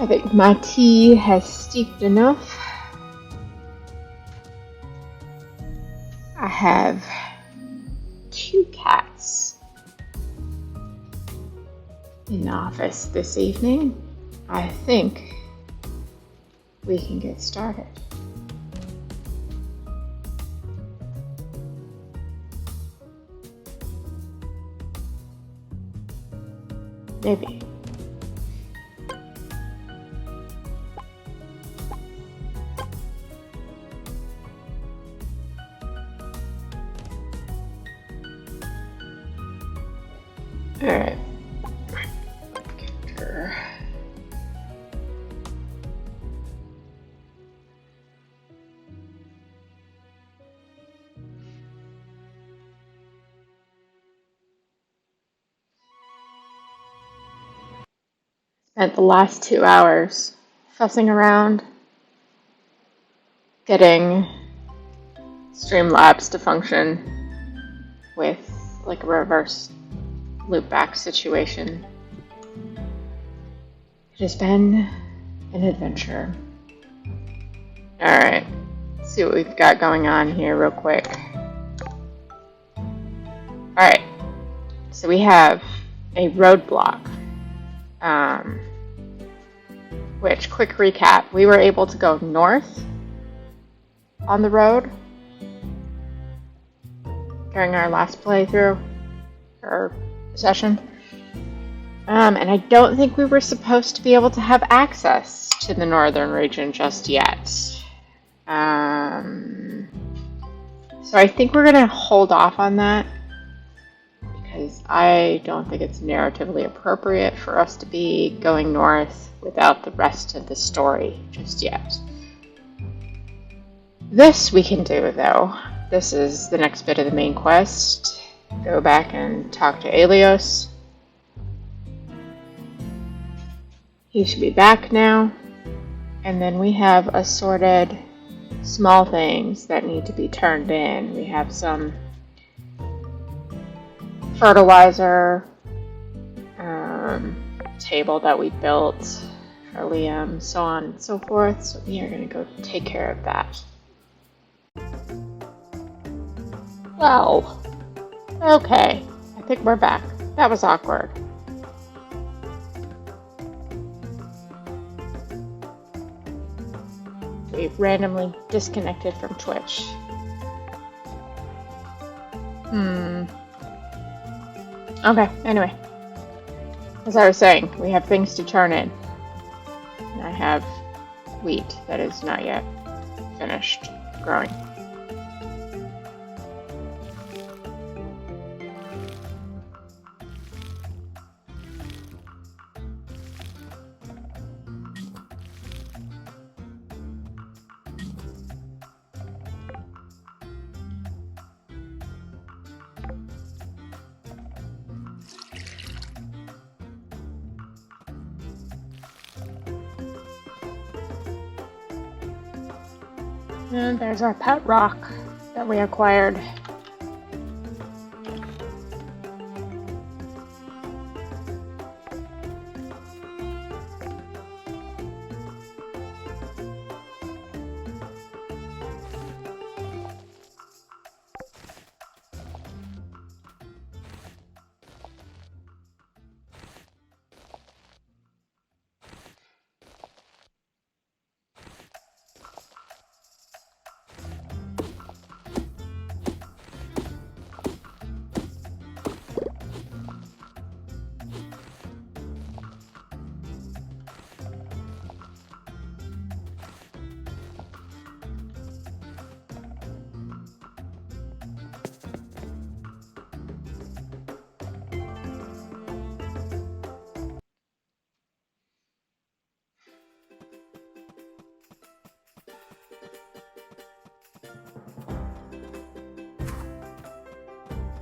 I think my tea has steeped enough. I have 2 cats in the office this evening. I think we can get started. Maybe. All right. Spent the last 2 hours fussing around, getting Streamlabs to function with like a reverse loopback situation. It has been an adventure. Alright, let's see what we've got going on here real quick. Alright, so we have a roadblock. Which, quick recap, we were able to go north on the road during our last playthrough, or session. And I don't think we were supposed to be able to have access to the northern region just yet. So I think we're going to hold off on that, because I don't think it's narratively appropriate for us to be going north without the rest of the story just yet. This we can do, though. This is the next bit of the main quest. Go back and talk to Aelios. He should be back now. And then we have assorted small things that need to be turned in. We have some fertilizer table that we built for Liam, so on and so forth. So we are going to go take care of that. Well, okay. I think we're back. That was awkward. We randomly disconnected from Twitch. Okay, anyway. As I was saying, we have things to turn in. And I have wheat that is not yet finished growing. And there's our pet rock that we acquired.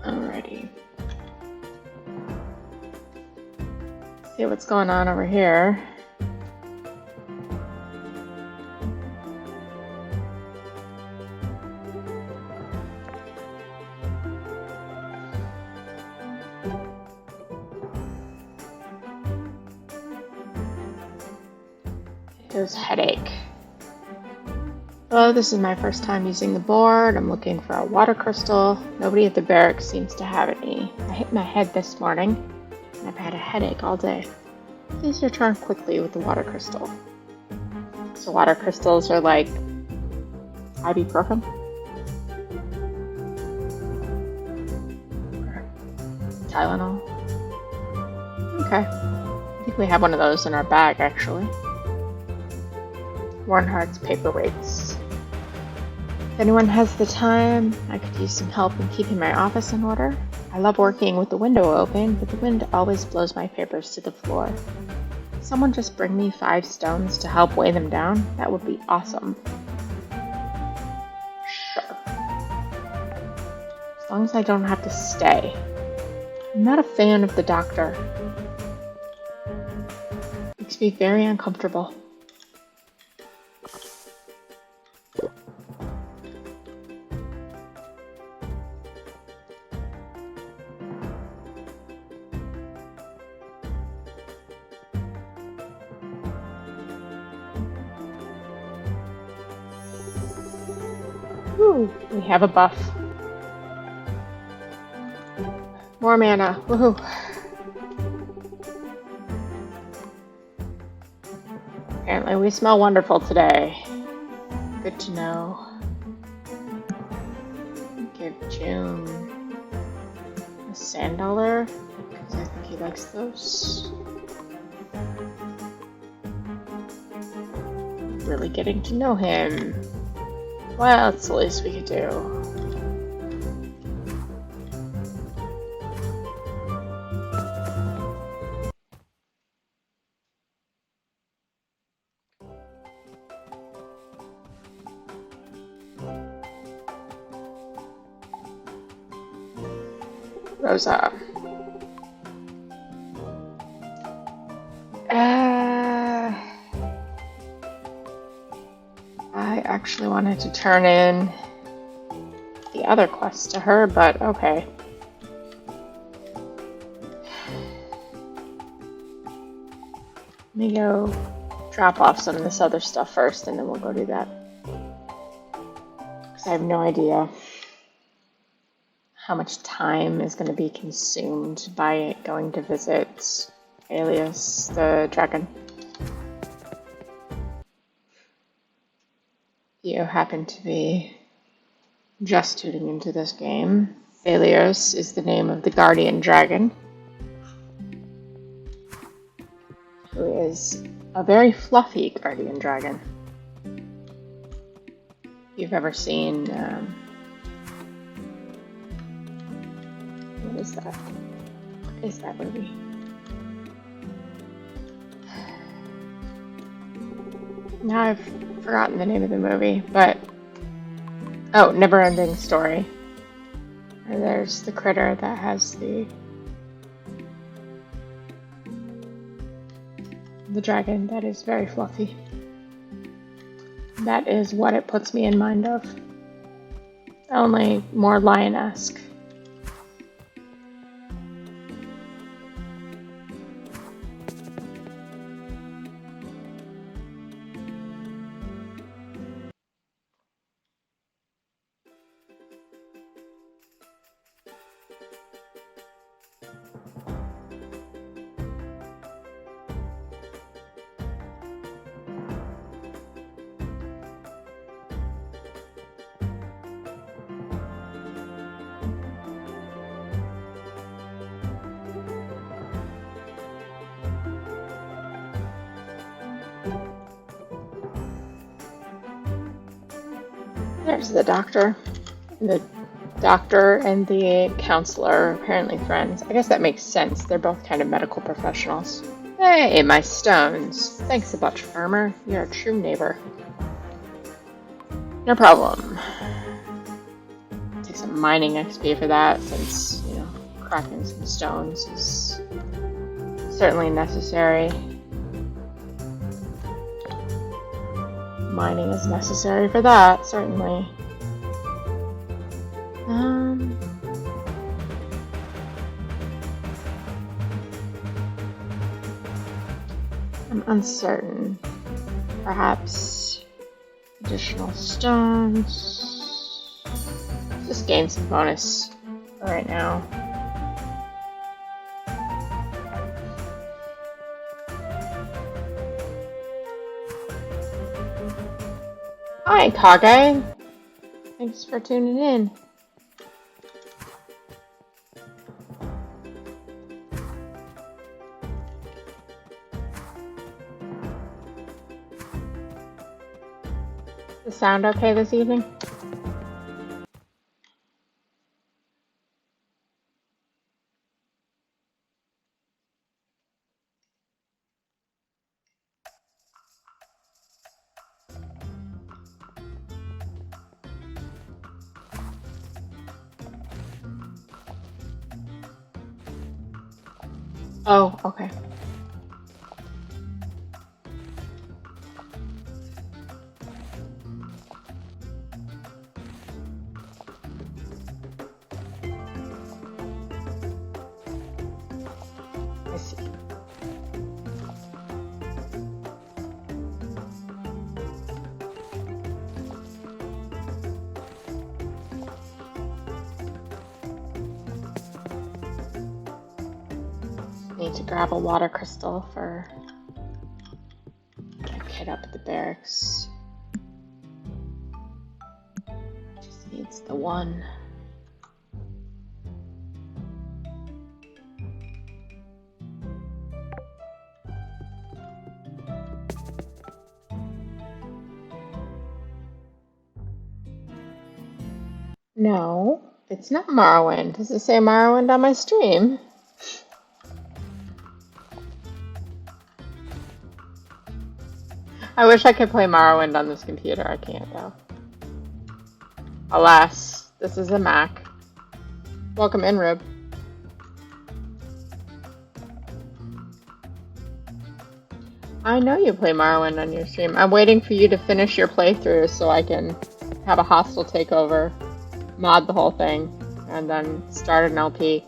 Alrighty. See what's going on over here. Goes headache. Oh, this is my first time using the board. I'm looking for a water crystal. Nobody at the barracks seems to have any. I hit my head this morning, and I've had a headache all day. Please return quickly with the water crystal. So water crystals are like ibuprofen? Or Tylenol? Okay. I think we have one of those in our bag, actually. Warnhart's paperweights. If anyone has the time, I could use some help in keeping my office in order. I love working with the window open, but the wind always blows my papers to the floor. Someone just bring me 5 stones to help weigh them down? That would be awesome. Sure. As long as I don't have to stay. I'm not a fan of the doctor. Makes me very uncomfortable. Ooh, we have a buff. More mana. Woohoo. Apparently we smell wonderful today. Good to know. Give June a sand dollar, because I think he likes those. Really getting to know him. Well, it's the least we could do. Rosa. I actually wanted to turn in the other quest to her, but okay. Let me go drop off some of this other stuff first, and then we'll go do that. Because I have no idea how much time is going to be consumed by going to visit Alias the dragon. If you happen to be just tuning into this game, Alias is the name of the guardian dragon, who is a very fluffy guardian dragon. If you've ever seen what is that? What is that movie? Now I've forgotten the name of the movie, but oh, Never-Ending Story. And there's the critter that has the dragon that is very fluffy. That is what it puts me in mind of. Only more lion-esque. There's the doctor. The doctor and the counselor are apparently friends. I guess that makes sense. They're both kind of medical professionals. Hey, my stones. Thanks a bunch, farmer. You're a true neighbor. No problem. Take some mining XP for that, since, you know, cracking some stones is certainly necessary. Mining is necessary for that, certainly. I'm uncertain. Perhaps additional stones. Just gain some bonus for right now. Hi, Kage. Thanks for tuning in. Is the sound okay this evening? Oh, okay. I see. Need to grab a water crystal for a kid up at the barracks. Just needs the one. No, it's not Morrowind. Does it say Morrowind on my stream? I wish I could play Morrowind on this computer. I can't, though. Alas, this is a Mac. Welcome in, Rube. I know you play Morrowind on your stream. I'm waiting for you to finish your playthrough so I can have a hostile takeover, mod the whole thing, and then start an LP.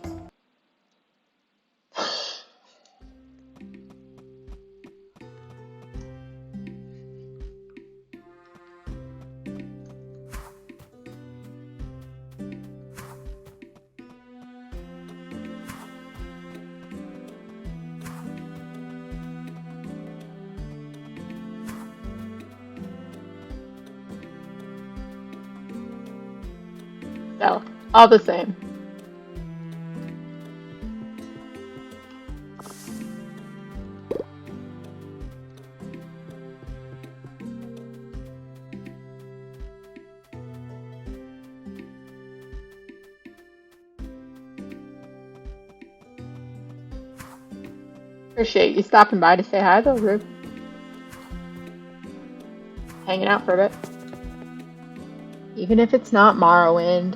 So, all the same. Appreciate you stopping by to say hi, though, Rube. Hanging out for a bit. Even if it's not Morrowind.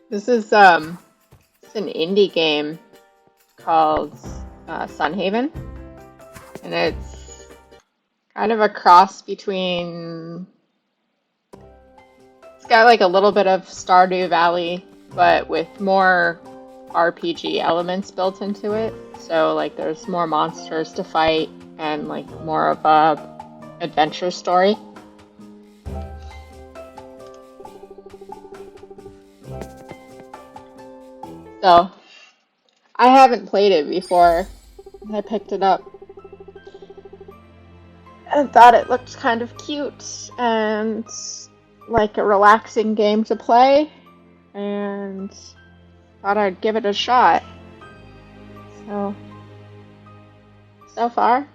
This is it's an indie game called Sunhaven, and it's kind of a cross between. It's got like a little bit of Stardew Valley, but with more RPG elements built into it. So like there's more monsters to fight and like more of a adventure story. So, I haven't played it before. I picked it up and thought it looked kind of cute and like a relaxing game to play, and thought I'd give it a shot. So far,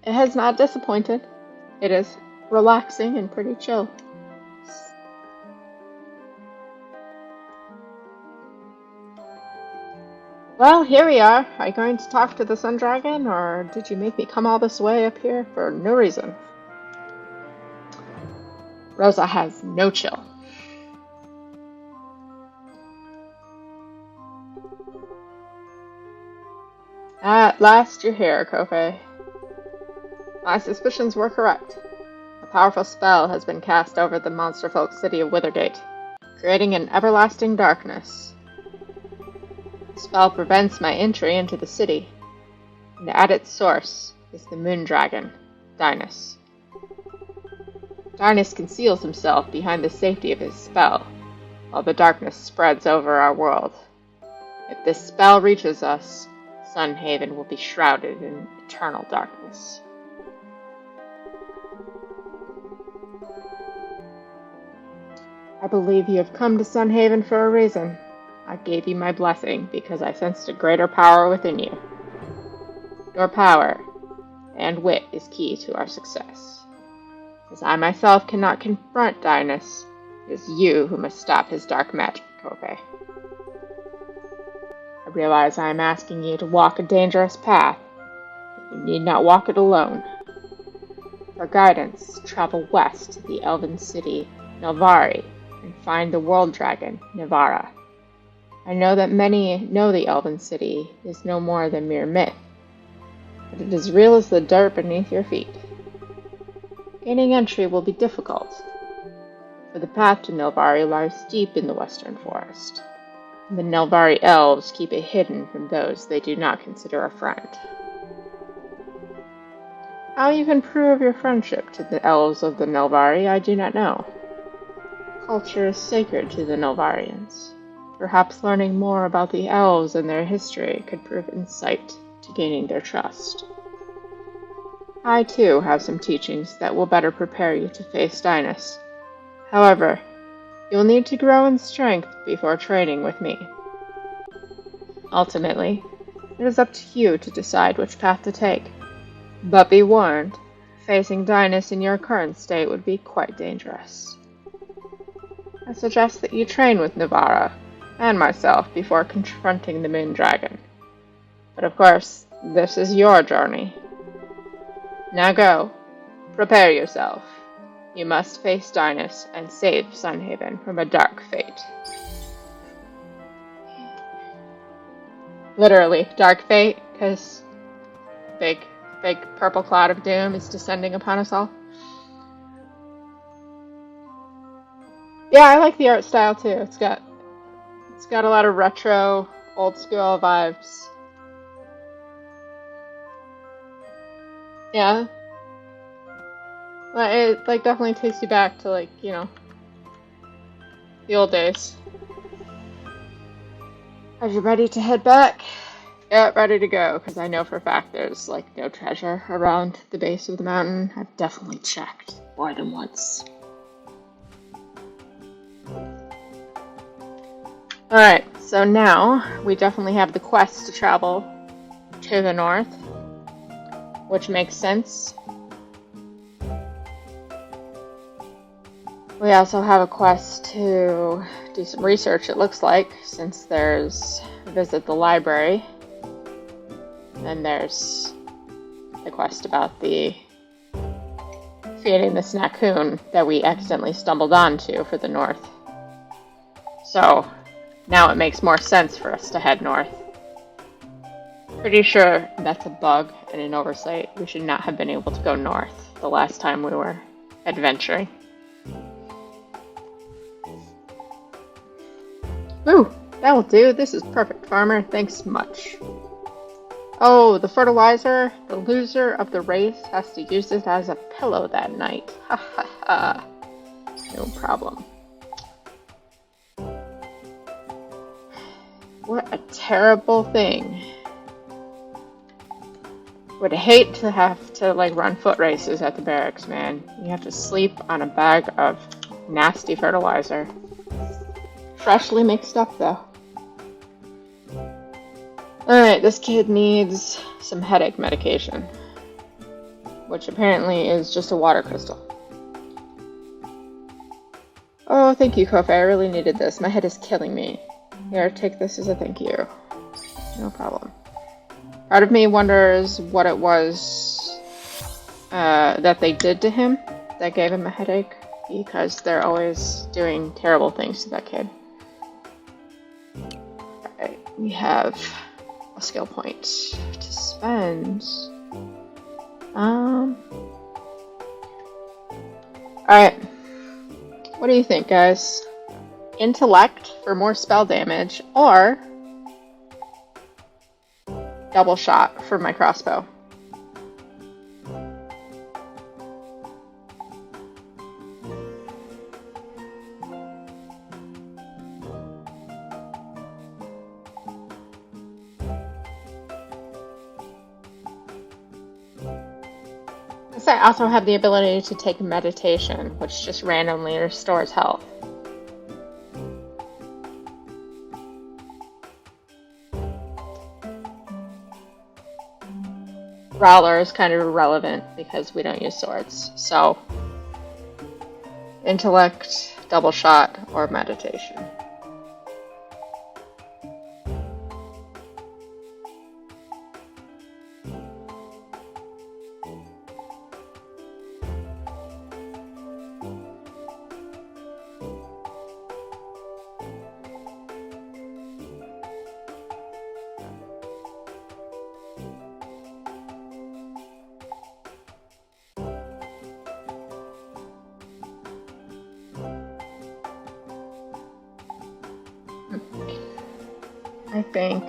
it has not disappointed. It is relaxing and pretty chill. Well, here we are. Are you going to talk to the Sun Dragon, or did you make me come all this way up here for no reason? Rosa has no chill. At last you're here, Kofe. My suspicions were correct. A powerful spell has been cast over the monsterfolk city of Withergate, creating an everlasting darkness. The spell prevents my entry into the city, and at its source is the moon dragon, Dinas. Dinas conceals himself behind the safety of his spell, while the darkness spreads over our world. If this spell reaches us, Sunhaven will be shrouded in eternal darkness. I believe you have come to Sunhaven for a reason. I gave you my blessing because I sensed a greater power within you. Your power and wit is key to our success. As I myself cannot confront Dinas, it is you who must stop his dark magic, Kobe. I realize I am asking you to walk a dangerous path, but you need not walk it alone. For guidance, travel west to the elven city, Nelvari, and find the world dragon, Nivara. I know that many know the elven city is no more than mere myth, but it is real as the dirt beneath your feet. Gaining entry will be difficult, for the path to Nelvari lies deep in the western forest. The Nelvari elves keep it hidden from those they do not consider a friend. How you can prove your friendship to the elves of the Nelvari, I do not know. Culture is sacred to the Nelvarians. Perhaps learning more about the elves and their history could prove insight to gaining their trust. I, too, have some teachings that will better prepare you to face Dinas. However, you'll need to grow in strength before training with me. Ultimately, it is up to you to decide which path to take. But be warned, facing Dinas in your current state would be quite dangerous. I suggest that you train with Nivara and myself before confronting the Moon Dragon. But of course, this is your journey. Now go. Prepare yourself. You must face Dinas and save Sunhaven from a dark fate. Literally, dark fate, because big purple cloud of doom is descending upon us all. Yeah, I like the art style too. It's got a lot of retro, old school vibes. Yeah. It definitely takes you back to the old days. Are you ready to head back? Yeah, ready to go, because I know for a fact there's no treasure around the base of the mountain. I've definitely checked more than once. Alright, so now we definitely have the quest to travel to the north, which makes sense. We also have a quest to do some research, it looks like, since there's visit the library. And there's the quest about the feeding the snackoon that we accidentally stumbled onto for the north. So now it makes more sense for us to head north. Pretty sure that's a bug and an oversight. We should not have been able to go north the last time we were adventuring. Ooh, that will do. This is perfect, farmer. Thanks much. Oh, the fertilizer. The loser of the race has to use it as a pillow that night. Ha ha ha. No problem. What a terrible thing. Would hate to have to run foot races at the barracks, man. You have to sleep on a bag of nasty fertilizer. Freshly mixed up, though. Alright, this kid needs some headache medication, which apparently is just a water crystal. Oh, thank you, Kofi. I really needed this. My head is killing me. Here, take this as a thank you. No problem. Part of me wonders what it was that they did to him that gave him a headache, because they're always doing terrible things to that kid. Alright, we have a skill point to spend. Alright. What do you think, guys? Intellect for more spell damage, or double shot for my crossbow. I also have the ability to take meditation, which just randomly restores health. Growler is kind of irrelevant because we don't use swords. So, intellect, double shot, or meditation. I think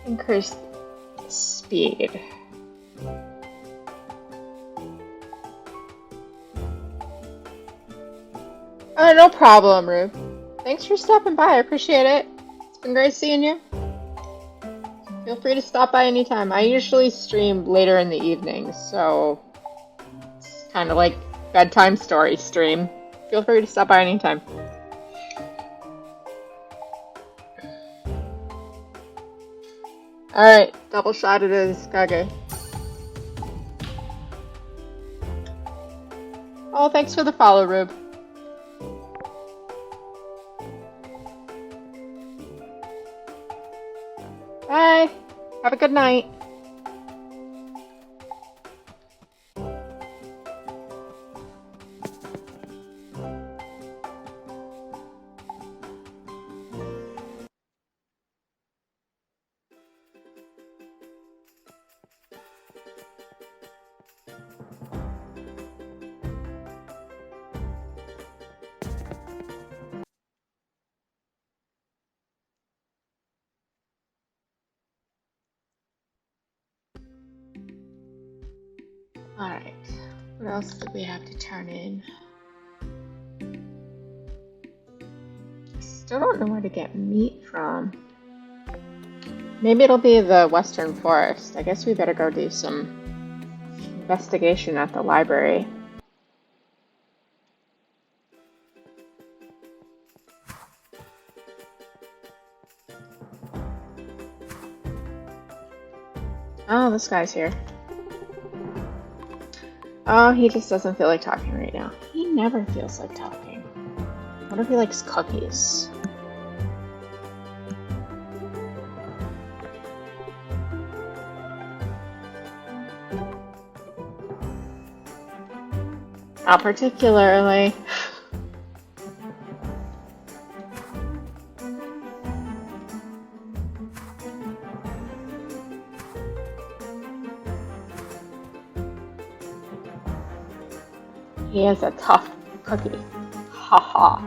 increase speed. Oh, no problem, Rube. Thanks for stopping by. I appreciate it. It's been great seeing you. Feel free to stop by anytime. I usually stream later in the evening, so it's kind of like bedtime story stream. Feel free to stop by anytime. Alright, double shot it is, Kage. Oh, thanks for the follow, Rube. Bye. Have a good night. Alright, what else do we have to turn in? Still don't know where to get meat from. Maybe it'll be the Western Forest. I guess we better go do some investigation at the library. Oh, this guy's here. Oh, he just doesn't feel like talking right now. He never feels like talking. What if he likes cookies? Not particularly. He has a tough cookie. Haha.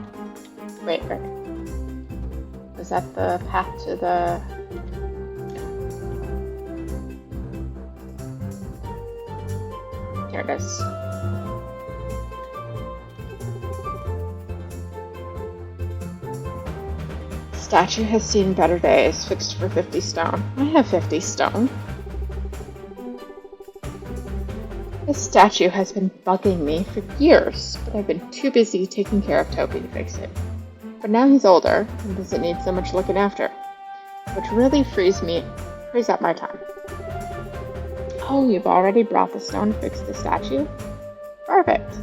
Wait. Is that the path to the... Here it is. Statue has seen better days, fixed for 50 stone. I have 50 stone. This statue has been bugging me for years, but I've been too busy taking care of Toby to fix it. But now he's older and doesn't need so much looking after, which really frees up my time. Oh, you've already brought the stone to fix the statue? Perfect.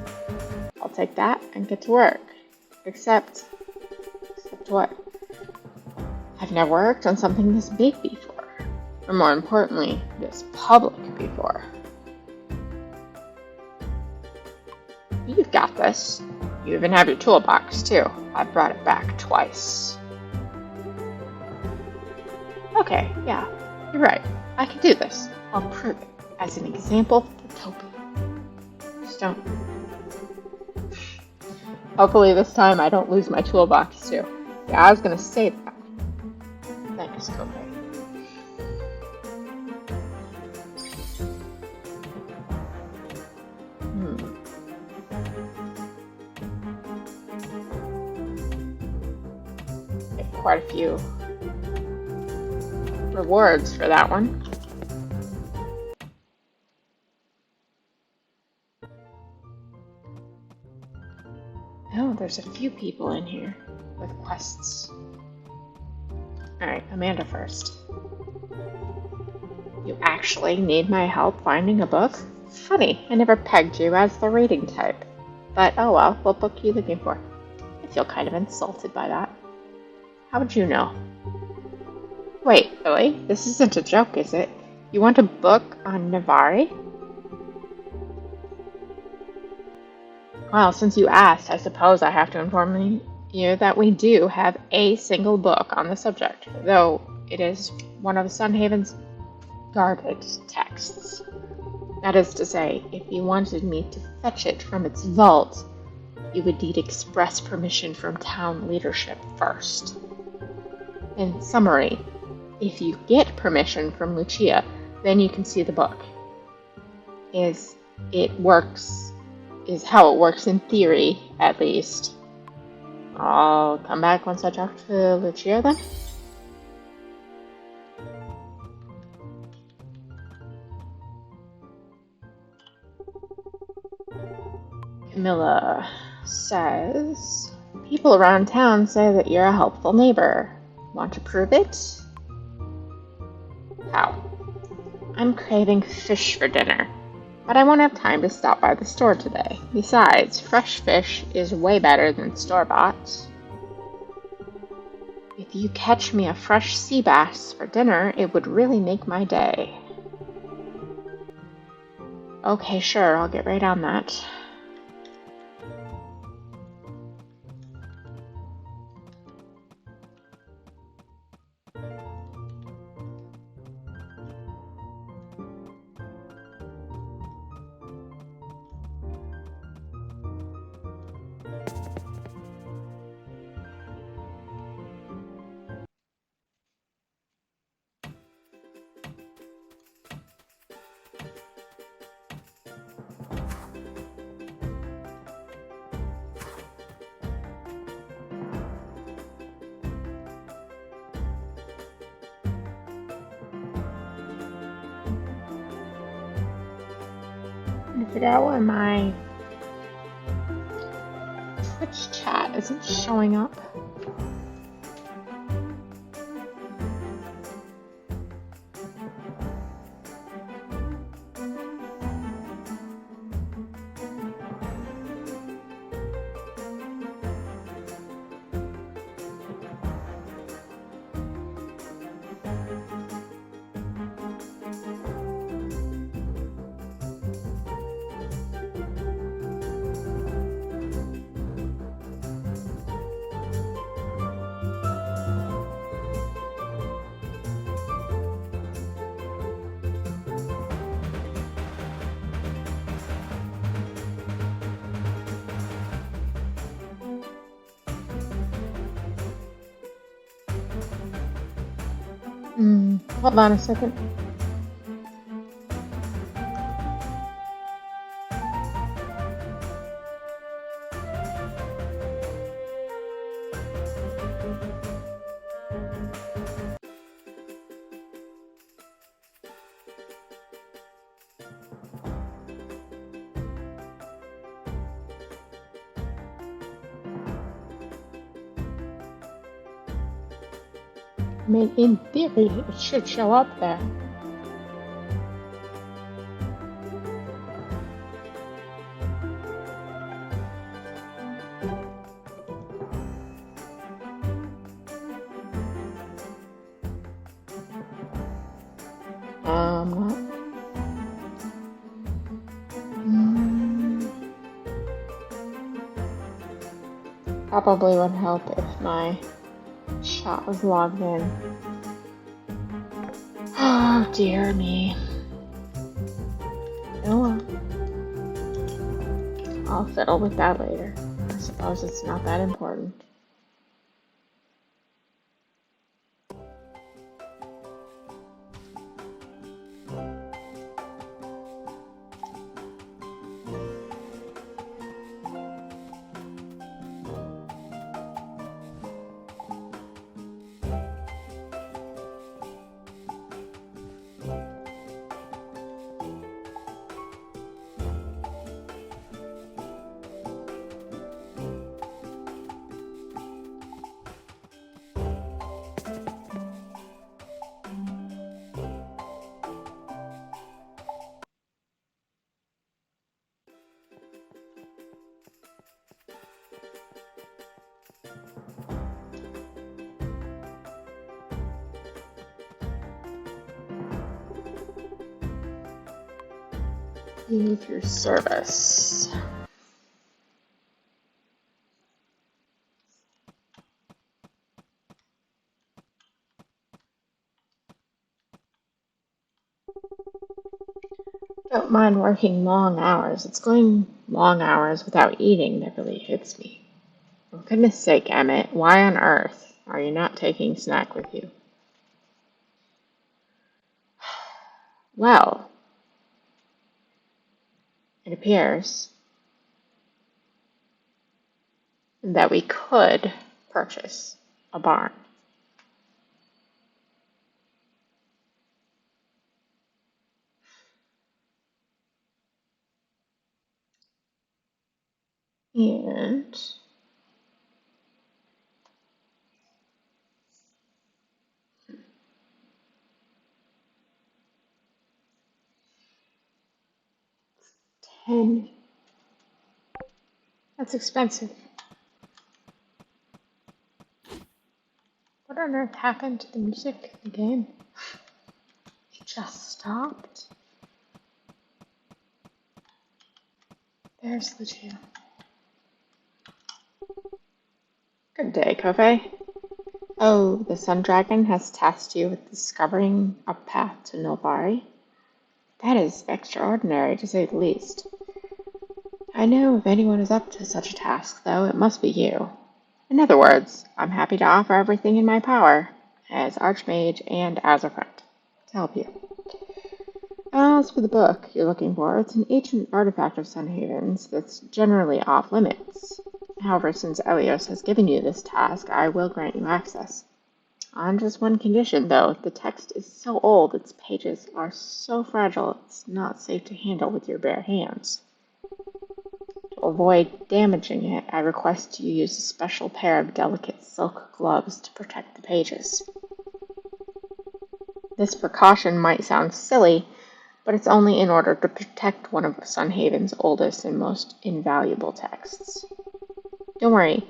I'll take that and get to work. Except what? I've never worked on something this big before. Or more importantly, this public before. You've got this. You even have your toolbox, too. I brought it back twice. Okay, yeah, you're right. I can do this. I'll prove it as an example for Toby. Just don't... Hopefully this time I don't lose my toolbox, too. Yeah, I was gonna say that. Thanks, Kobe. Get quite a few rewards for that one. Oh, there's a few people in here with quests. Alright, Amanda first. You actually need my help finding a book? Funny, I never pegged you as the reading type. But oh well, what book are you looking for? I feel kind of insulted by that. How would you know? Wait, really? This isn't a joke, is it? You want a book on Navari? Well, since you asked, I suppose I have to inform you that we do have a single book on the subject, though it is one of Sunhaven's guarded texts. That is to say, if you wanted me to fetch it from its vault, you would need express permission from town leadership first. In summary, if you get permission from Lucia, then you can see the book. Is how it works in theory, at least. I'll come back once I talk to Lucia then. Camilla says, people around town say that you're a helpful neighbor. Want to prove it? How? I'm craving fish for dinner, but I won't have time to stop by the store today. Besides, fresh fish is way better than store-bought. If you catch me a fresh sea bass for dinner, it would really make my day. Okay, sure, I'll get right on that. I forgot why my Twitch chat isn't showing up. Hold on a second. I mean, in theory, it should show up there. Probably would help if my chat was logged in. Oh, dear me. Oh well. I'll fiddle with that later. I suppose it's not that important. Leave your service. Don't mind working long hours. It's going long hours without eating that really hits me. For goodness sake, Emmett, why on earth are you not taking snack with you? Well, it appears that we could purchase a barn. And $10. That's expensive. What on earth happened to the music in the game? It just stopped. There's the two. Good day, Kofe. Oh, the Sun Dragon has tasked you with discovering a path to Nilvari? That is extraordinary, to say the least. I know if anyone is up to such a task, though, it must be you. In other words, I'm happy to offer everything in my power, as Archmage and as a friend, to help you. As for the book you're looking for, it's an ancient artifact of Sunhaven's that's generally off limits. However, since Elios has given you this task, I will grant you access. On just one condition, though. The text is so old, its pages are so fragile, it's not safe to handle with your bare hands. To avoid damaging it, I request you use a special pair of delicate silk gloves to protect the pages. This precaution might sound silly, but it's only in order to protect one of Sunhaven's oldest and most invaluable texts. Don't worry,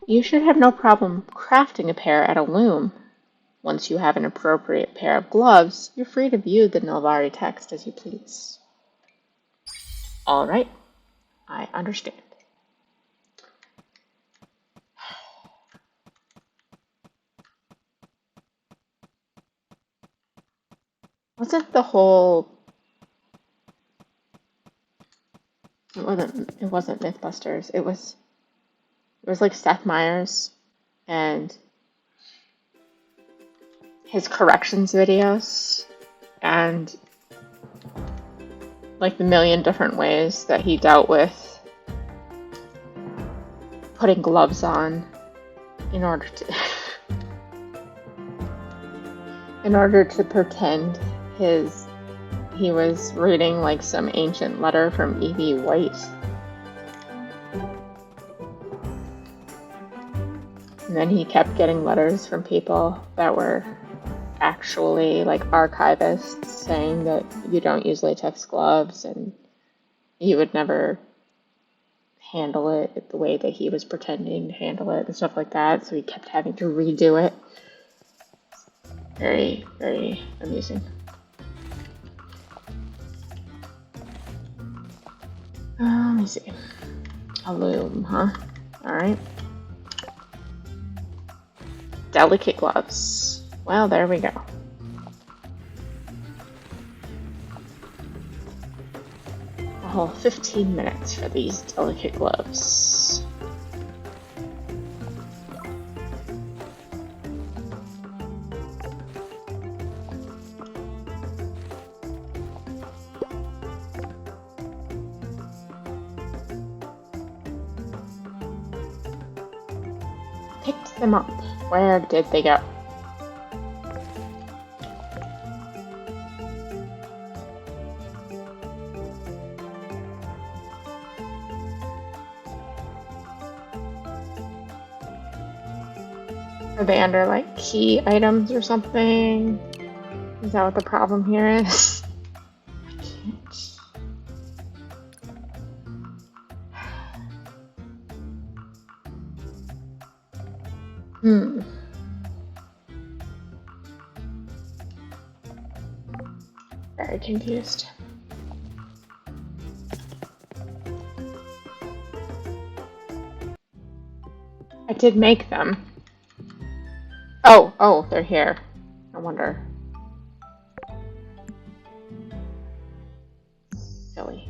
you should have no problem crafting a pair at a loom. Once you have an appropriate pair of gloves, you're free to view the Nilvari text as you please. All right, I understand. Wasn't the whole... It wasn't Mythbusters. It was like Seth Meyers and his corrections videos and like the million different ways that he dealt with putting gloves on in order to pretend he was reading like some ancient letter from E.B. White. And then he kept getting letters from people that were actually like archivists saying that you don't use latex gloves and you would never handle it the way that he was pretending to handle it and stuff like that. So he kept having to redo it. Very, very amusing. Let me see. A loom, huh? Alright. Delicate gloves. Well, there we go. A whole 15 minutes for these delicate gloves. Picked them up. Where did they go? Are they under like key items or something? Is that what the problem here is? I can't. Very confused. I did make them. Oh, they're here. I wonder. Silly.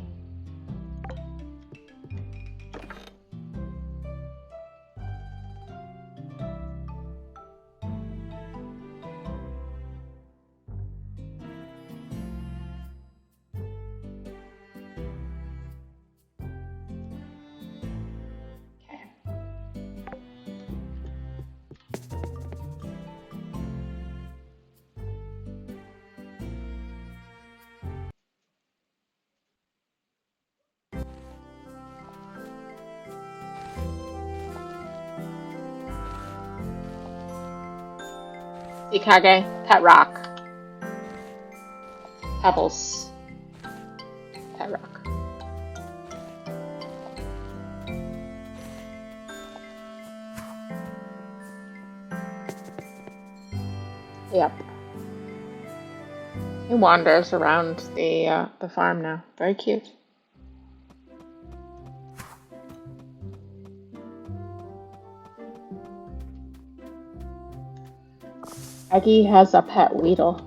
Ikage, pet rock. Pebbles. Pet rock. Yep. He wanders around the farm now. Very cute. Aggie has a pet Weedle.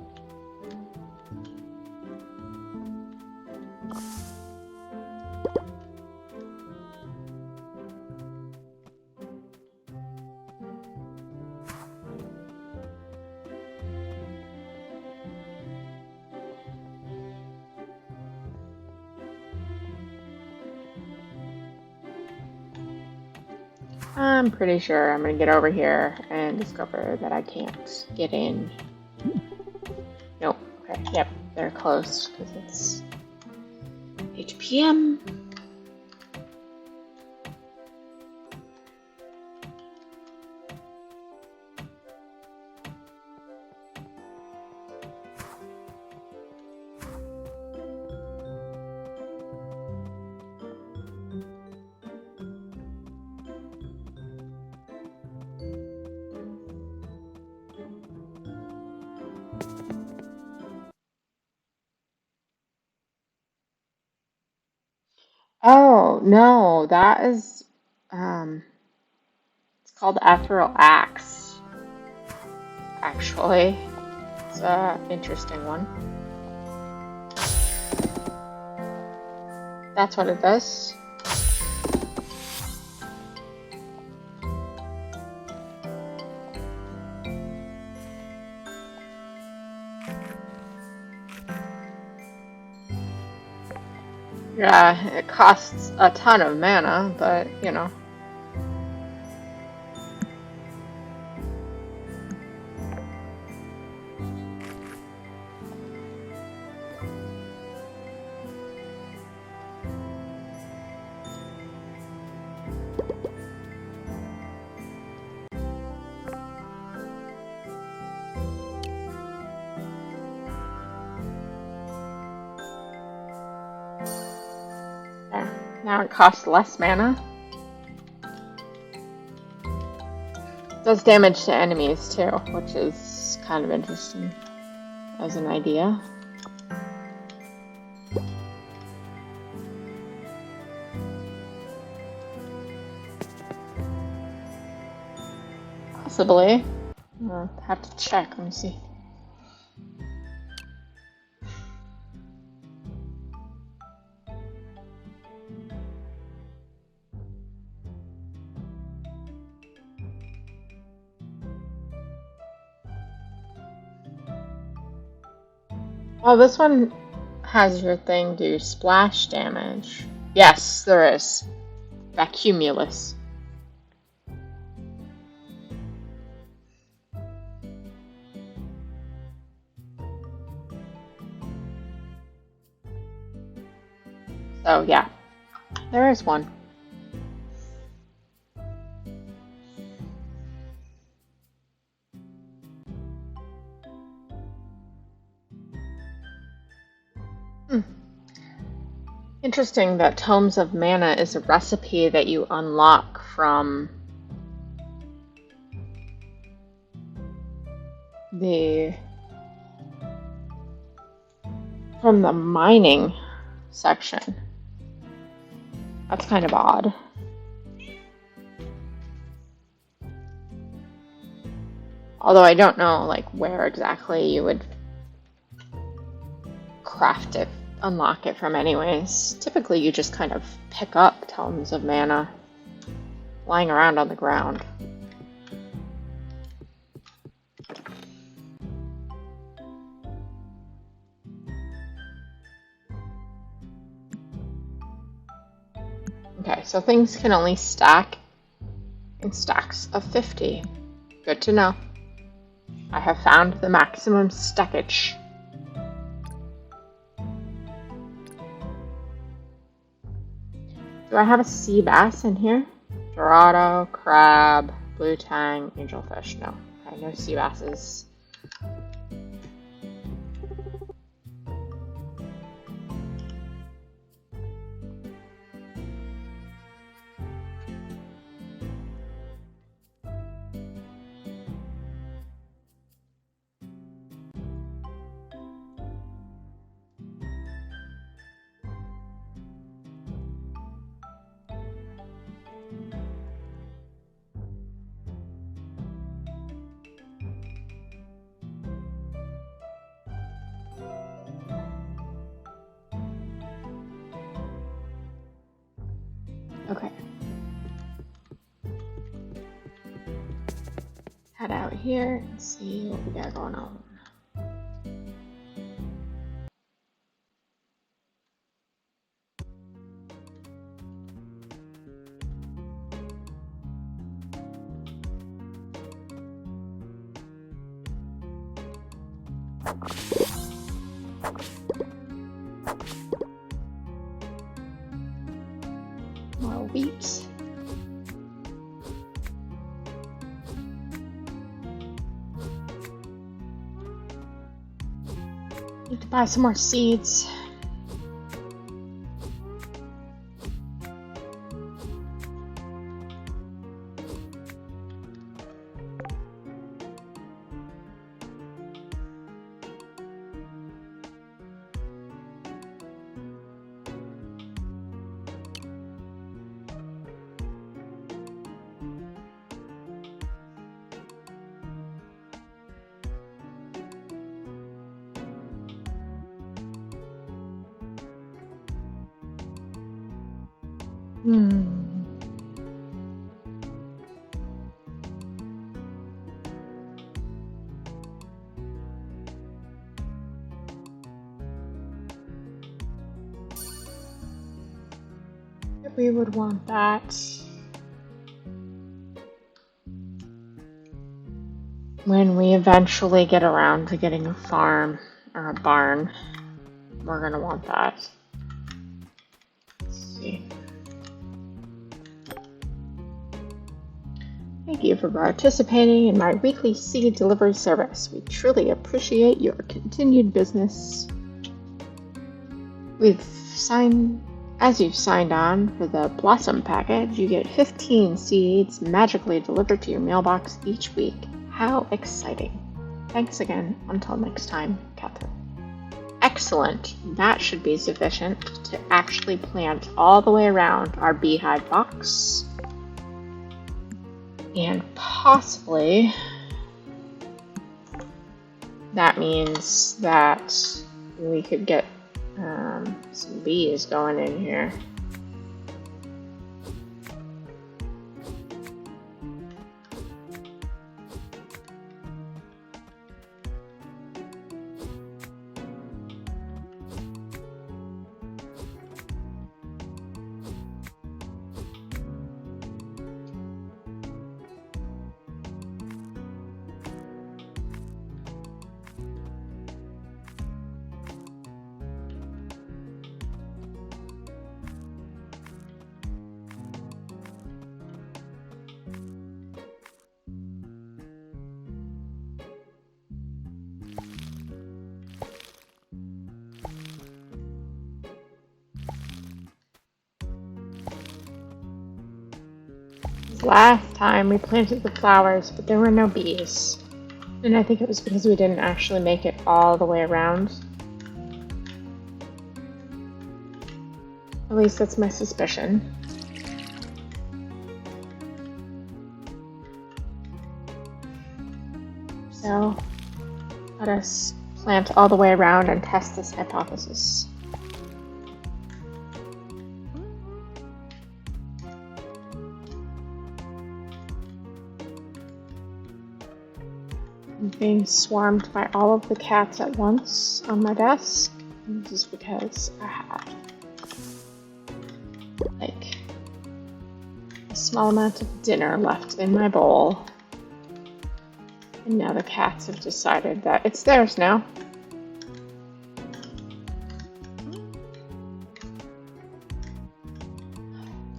I'm pretty sure I'm gonna get over here and discover that I can't get in. Nope. Okay. Yep. They're closed because it's 8 p.m. Oh, no, that is, um, it's called Ethereal Axe, actually. It's an interesting one. That's what it does. Yeah, it costs a ton of mana, but, you know. There. Now it costs less mana. It does damage to enemies too, which is kind of interesting as an idea. Possibly. I'll have to check. Let me see. Oh, this one has your thing do splash damage. Yes, there is. Vacuumulus. So yeah, there is one. Interesting that Tomes of Mana is a recipe that you unlock from the mining section. That's kind of odd. Although I don't know like where exactly you would craft it, unlock it from anyways. Typically you just kind of pick up Tomes of Mana lying around on the ground. Okay, so things can only stack in stacks of 50. Good to know. I have found the maximum stackage. Do I have a sea bass in here? Dorado, crab, blue tang, angelfish. No. Okay, no sea basses. Okay. Head out here and see what we got going on. More wheat. Need to buy some more seeds. We would want that when we eventually get around to getting a farm or a barn. We're gonna want that. Let's see. Thank you for participating in my weekly seed delivery service. We truly appreciate your continued business. As you've signed on for the Blossom package, you get 15 seeds magically delivered to your mailbox each week. How exciting. Thanks again. Until next time, Catherine. Excellent. That should be sufficient to actually plant all the way around our beehive box. And possibly that means that we could get some bees going in here. last time we planted the flowers, but there were no bees. And I think it was because we didn't actually make it all the way around. At least that's my suspicion. So, let us plant all the way around and test this hypothesis. I'm being swarmed by all of the cats at once on my desk. And this is because I have like a small amount of dinner left in my bowl. And now the cats have decided that it's theirs now.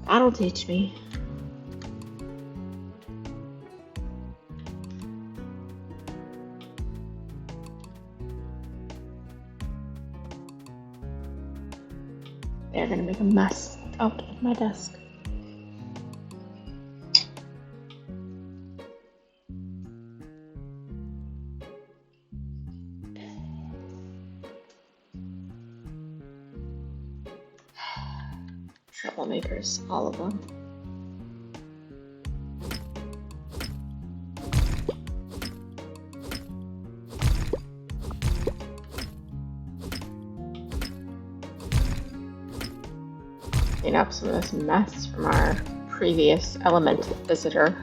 That'll teach me. They're gonna make a mess out of my desk. Troublemakers, all of them. Clean up some of this mess from our previous elemental visitor.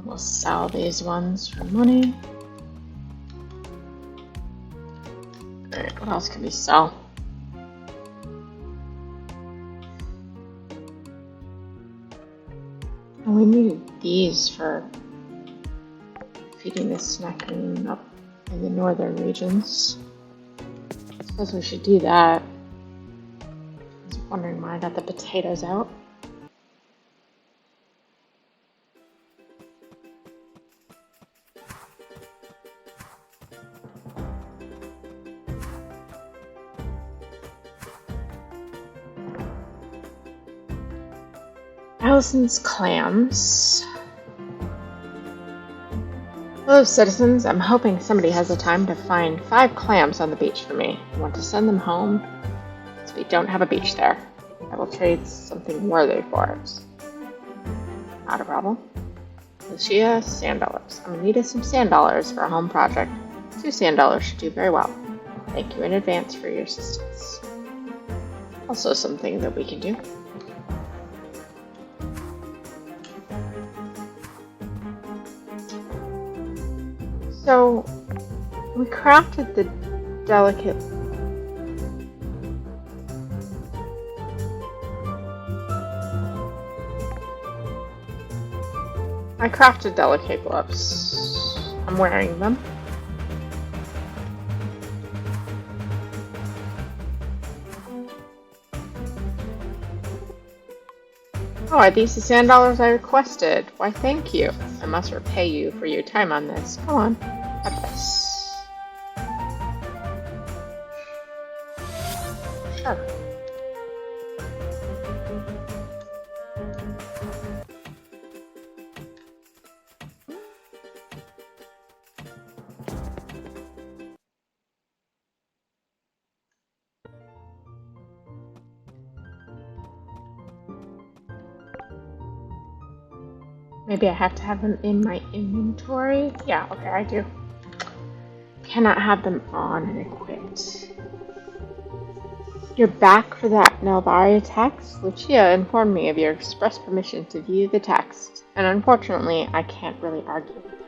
We'll sell these ones for money. Alright, what else can we sell? And we needed these for feeding the snacking up in the northern regions. I suppose we should do that. I was wondering why I got the potatoes out. Allison's clams. Hello, citizens. I'm hoping somebody has the time to find 5 clams on the beach for me. I want to send them home, so we don't have a beach there. I will trade something worthy for it. Not a problem. Lucia, sand dollars. I'm gonna need us some sand dollars for a home project. 2 sand dollars should do very well. Thank you in advance for your assistance. Also something that we can do. So, we crafted the delicate... I crafted delicate gloves. I'm wearing them. Oh, are these the sand dollars I requested? Why, thank you. I must repay you for your time on this. Come on, have this. Sure. Maybe I have to have them in my inventory? Yeah, okay, I do. Cannot have them on and equipped. You're back for that Nelvaria text? Lucia informed me of your express permission to view the text, and unfortunately, I can't really argue with her.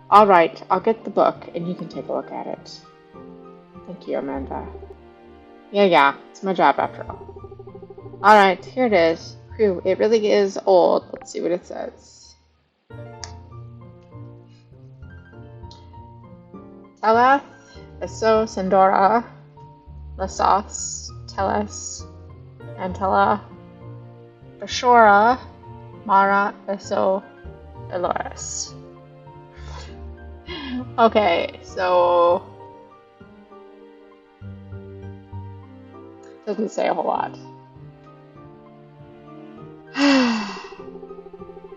Alright, I'll get the book, and you can take a look at it. Thank you, Amanda. Yeah, it's my job after all. Alright, here it is. Phew, it really is old. Let's see what it says. Teleth, Eso, Sandora, Lasos, Teles, Antela, Bashora, Mara, Eso, Elores. Okay, so doesn't say a whole lot.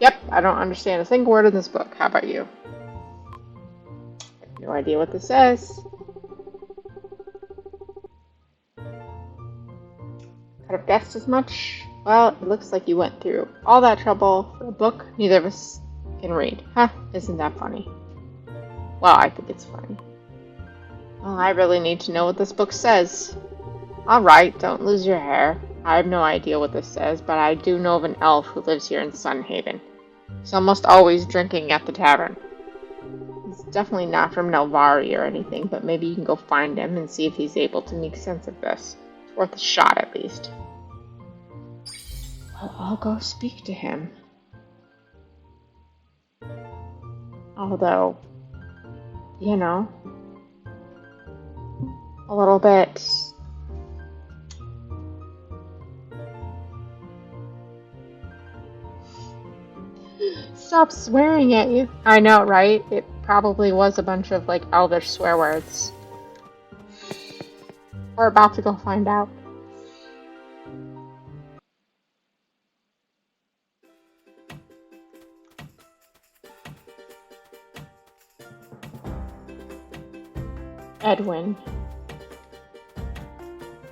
Yep, I don't understand a single word in this book. How about you? I have no idea what this says. Could have guessed as much. Well, it looks like you went through all that trouble for a book neither of us can read. Huh, isn't that funny? Well, I think it's funny. Well, I really need to know what this book says. Alright, don't lose your hair. I have no idea what this says, but I do know of an elf who lives here in Sunhaven. He's almost always drinking at the tavern. He's definitely not from Nelvari or anything, but maybe you can go find him and see if he's able to make sense of this. It's worth a shot, at least. Well, I'll go speak to him. Although, you know, a little bit... Stop swearing at you. I know, right? It probably was a bunch of, like, elvish swear words. We're about to go find out. Edwin.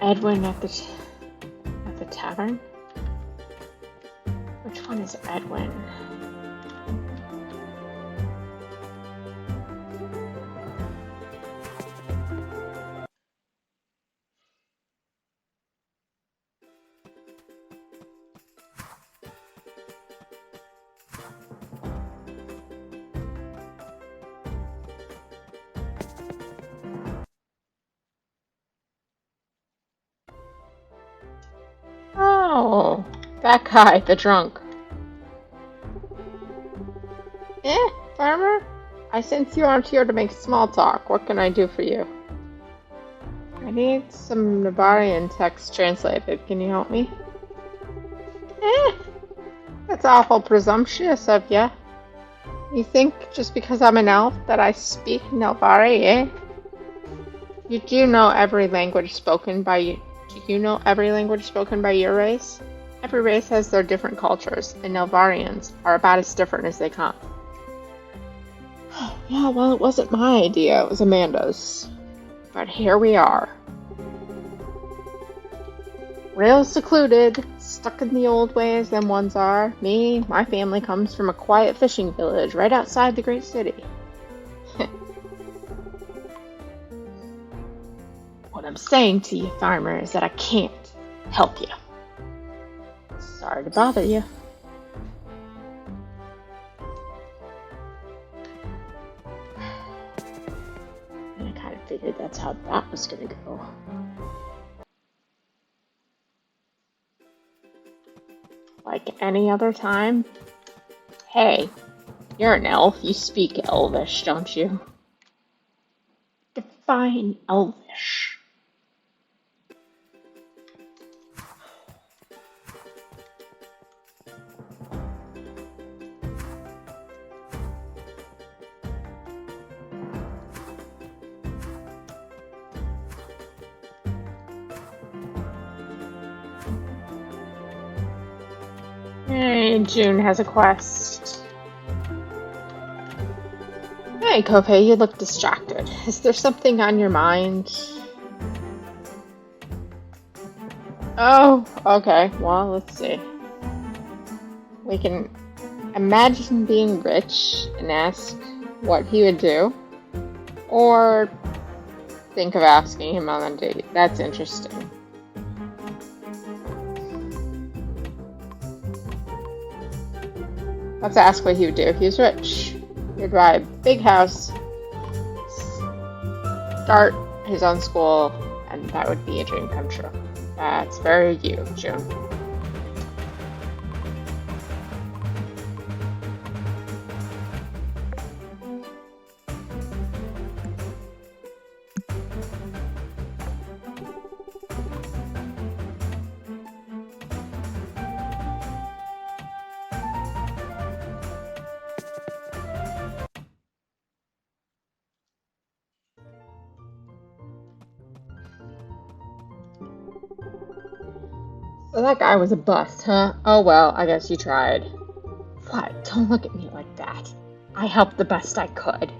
Edwin at the tavern? Which one is Edwin? Oh, that guy, the drunk. Farmer? I sense you aren't here to make small talk. What can I do for you? I need some Navarian text translated. Can you help me? That's awful presumptuous of you. You think just because I'm an elf that I speak Nelvari, eh? You do know every language spoken by you. Do you know every language spoken by your race? Every race has their different cultures, and Nelvarians are about as different as they come. Yeah, well, it wasn't my idea, it was Amanda's. But here we are. Real secluded, stuck in the old ways them ones are. Me, my family comes from a quiet fishing village right outside the great city. What I'm saying to you, farmer, is that I can't help you. Sorry to bother you. And I kind of figured that's how that was going to go. Like any other time? Hey, you're an elf. You speak Elvish, don't you? Define Elvish. Hey, June has a quest. Hey, Kope, you look distracted. Is there something on your mind? Oh, okay. Well, let's see. We can imagine being rich and ask what he would do. Or think of asking him on a date. That's interesting. Let's ask what he would do if he was rich. He'd buy a big house, start his own school, and that would be a dream come true. That's very you, June. So that guy was a bust, huh? Oh well, I guess you tried. What? Don't look at me like that. I helped the best I could.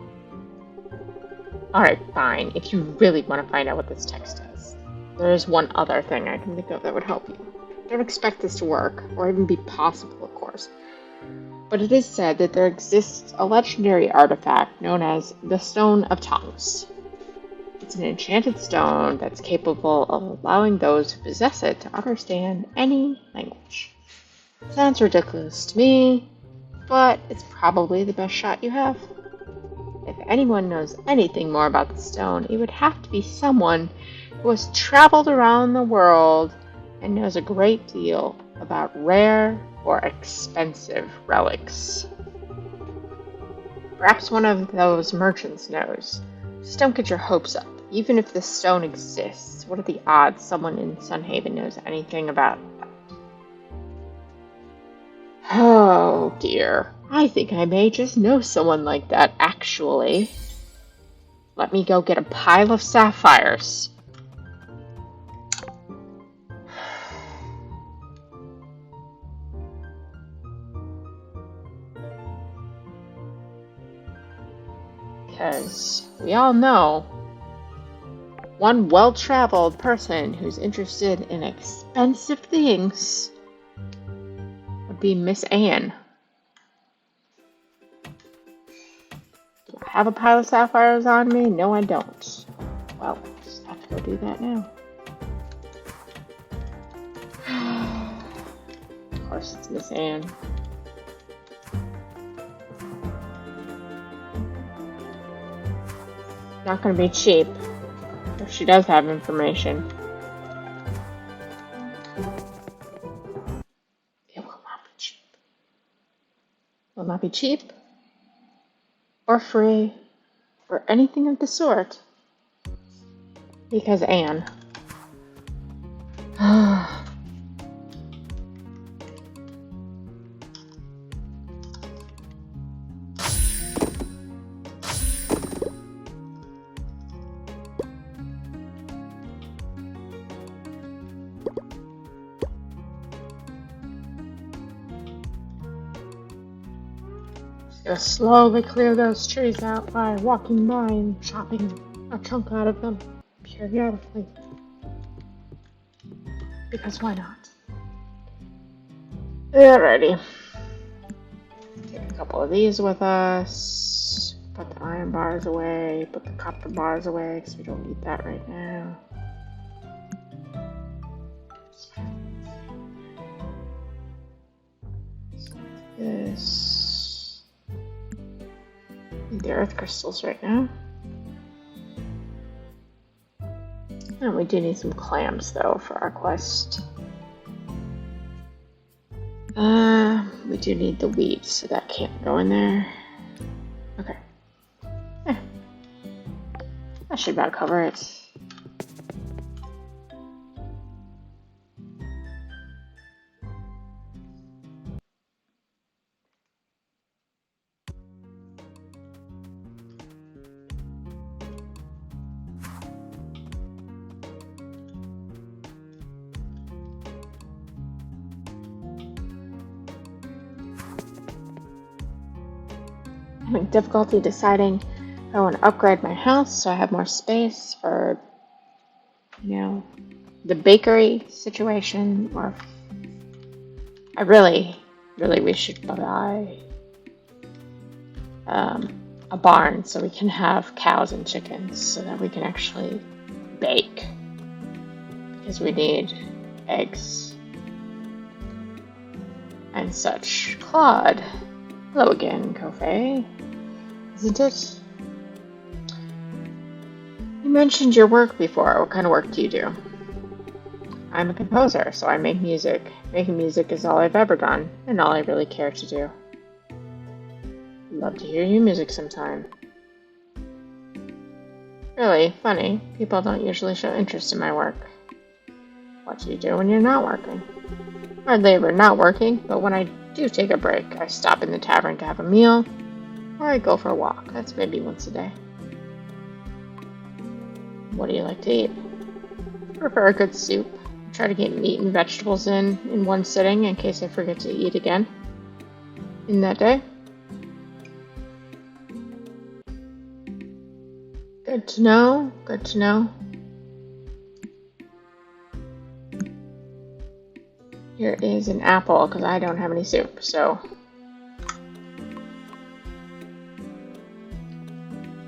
Alright, fine. If you really want to find out what this text does. There is one other thing I can think of that would help you. Don't expect this to work, or even be possible, of course. But it is said that there exists a legendary artifact known as the Stone of Tongues. It's an enchanted stone that's capable of allowing those who possess it to understand any language. Sounds ridiculous to me, but it's probably the best shot you have. If anyone knows anything more about the stone, it would have to be someone who has traveled around the world and knows a great deal about rare or expensive relics. Perhaps one of those merchants knows. Just don't get your hopes up. Even if the stone exists, what are the odds someone in Sunhaven knows anything about that? Oh dear. I think I may just know someone like that, actually. Let me go get a pile of sapphires. Because we all know one well-traveled person who's interested in expensive things would be Miss Anne. Do I have a pile of sapphires on me? No, I don't. Well, just have to go do that now. Of course, it's Miss Anne. Not gonna be cheap. If she does have information. It will not be cheap. Will not be cheap, or free, or anything of the sort. Because Anne. Gonna slowly clear those trees out by walking by and chopping a chunk out of them periodically. Because why not? Alrighty. Take a couple of these with us. Put the iron bars away. Put the copper bars away because we don't need that right now. This. The earth crystals right now. And we do need some clams though for our quest. We do need the weeds, so that can't go in there. Okay. Yeah. That should about cover it. having difficulty deciding if I want to upgrade my house so I have more space for, the bakery situation, or I really we should buy a barn so we can have cows and chickens so that we can actually bake, because we need eggs and such. Claude. Hello again, Kofe. Isn't it? You mentioned your work before. What kind of work do you do? I'm a composer, so I make music. Making music is all I've ever done, and all I really care to do. Love to hear your music sometime. Really funny. People don't usually show interest in my work. What do you do when you're not working? Hardly ever not working, but when I do take a break, I stop in the tavern to have a meal, or I go for a walk. That's maybe once a day. What do you like to eat? I prefer a good soup. I try to get meat and vegetables in one sitting in case I forget to eat again in that day. Good to know. Good to know. Here is an apple, because I don't have any soup, so.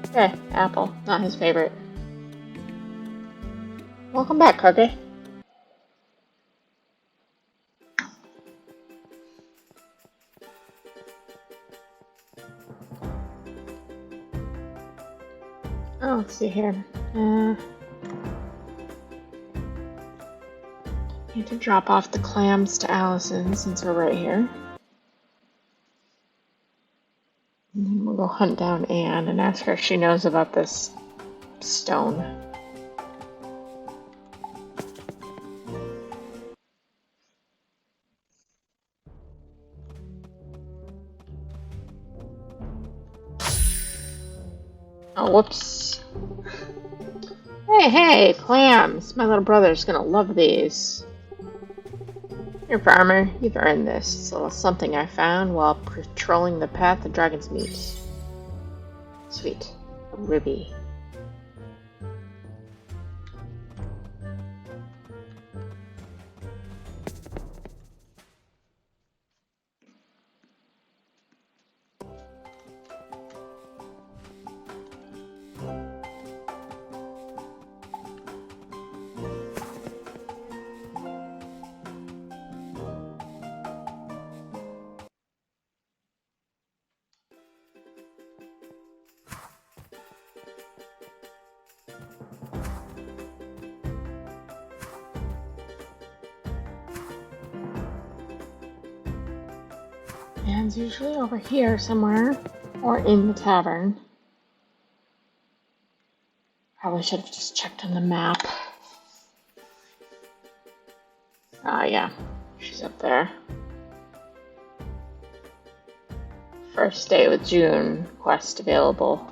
Okay, apple. Not his favorite. Welcome back, Kage. Oh, let's see here. Need to drop off the clams to Allison since we're right here. And then we'll go hunt down Anne and ask her if she knows about this stone. Oh, whoops. Hey, clams! My little brother's gonna love these. Here, farmer, you've earned this. It's a little something I found while patrolling the path to Dragon's Meat. Sweet. A ruby. Anne's usually over here somewhere, or in the tavern. Probably should have just checked on the map. Ah, yeah, she's up there. First day with June quest available.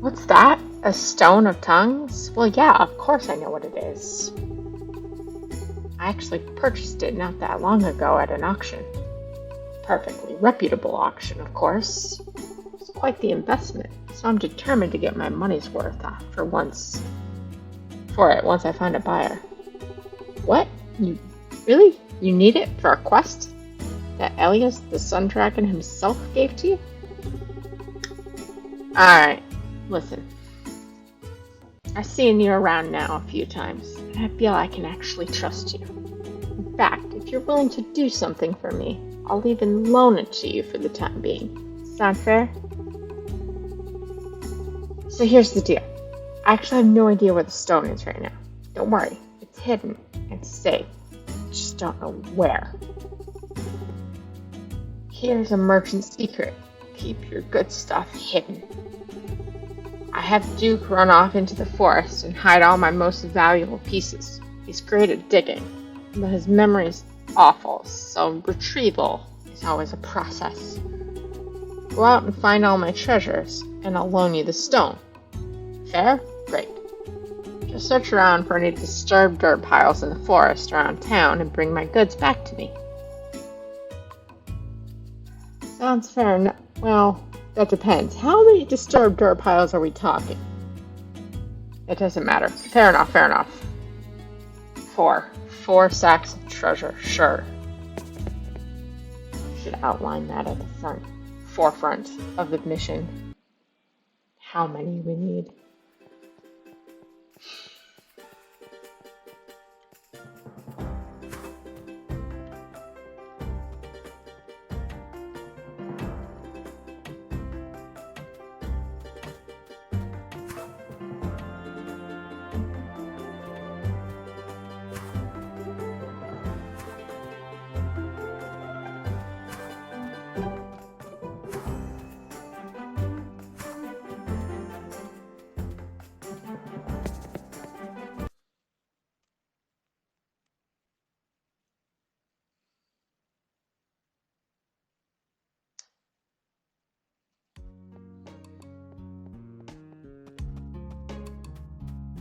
What's that? A stone of tongues? Well, yeah, of course I know what it is. I actually purchased it not that long ago at an auction. Perfectly reputable auction, of course. It's quite the investment, so I'm determined to get my money's worth once I find a buyer. What? You really? You need it for a quest that Elias the Sun Dragon himself gave to you? Alright. Listen, I've seen you around now a few times, and I feel I can actually trust you. In fact, if you're willing to do something for me, I'll even loan it to you for the time being. Sound fair? So here's the deal. I actually have no idea where the stone is right now. Don't worry, it's hidden and safe. I just don't know where. Here's a merchant secret. Keep your good stuff hidden. I have Duke run off into the forest and hide all my most valuable pieces. He's great at digging, but his memory's awful, so retrieval is always a process. Go out and find all my treasures, and I'll loan you the stone. Fair? Great. Just search around for any disturbed dirt piles in the forest around town and bring my goods back to me. Sounds fair. Well, that depends. How many disturbed dirt piles are we talking? It doesn't matter. Fair enough, fair enough. 4. 4 sacks of treasure, sure. Should outline that at the forefront of the mission. How many we need.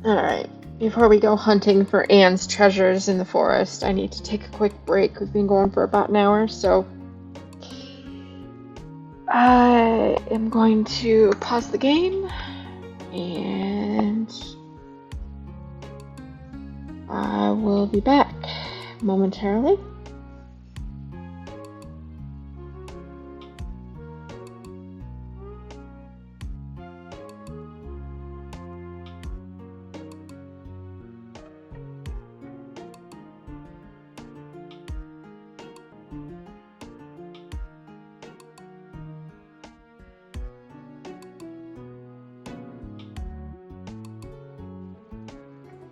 Alright, before we go hunting for Anne's treasures in the forest, I need to take a quick break. We've been going for about an hour, so I am going to pause the game, and I will be back momentarily.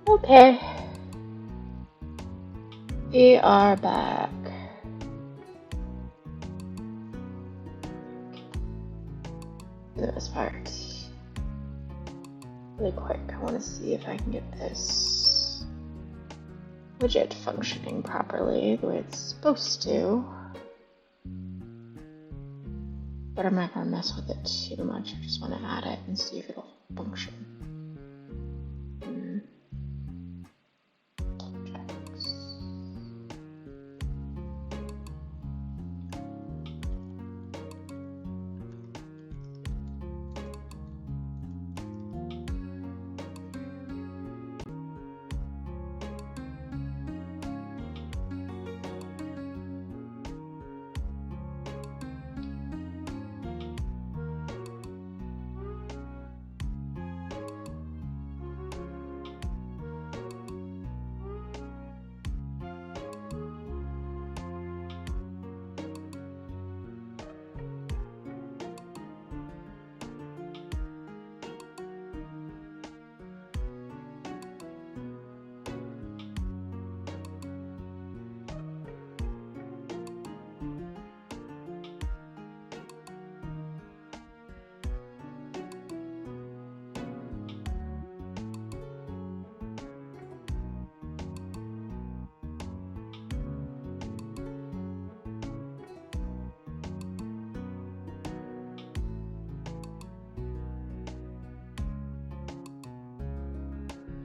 Okay, we are back. This part. Really quick, I want to see if I can get this widget functioning properly the way it's supposed to. But I'm not going to mess with it too much, I just want to add it and see if it'll function.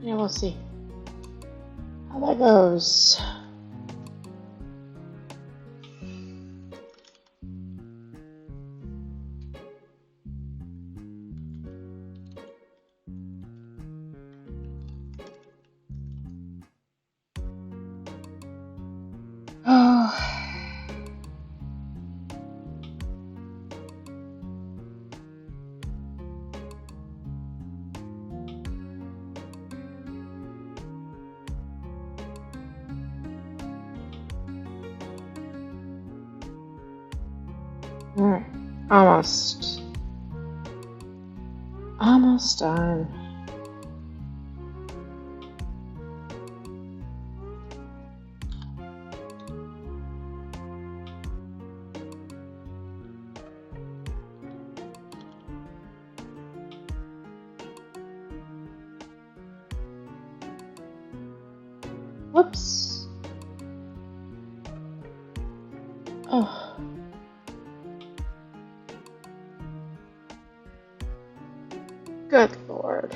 Yeah, we'll see how that goes. Oh. Alright, almost done. Whoops. Oh. Good Lord.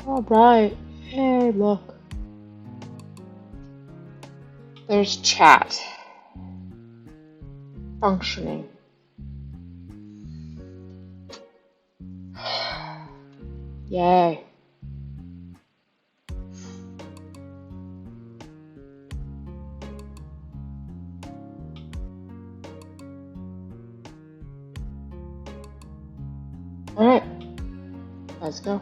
All right. Hey, look. There's chat. Functioning. Yay. Alright. Let's go.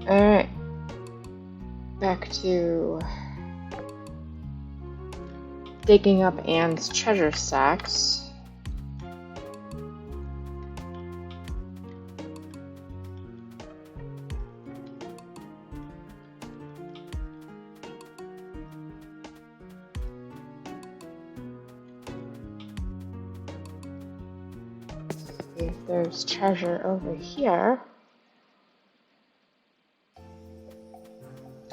Alright. Back to digging up Anne's treasure sacks. See if there's treasure over here.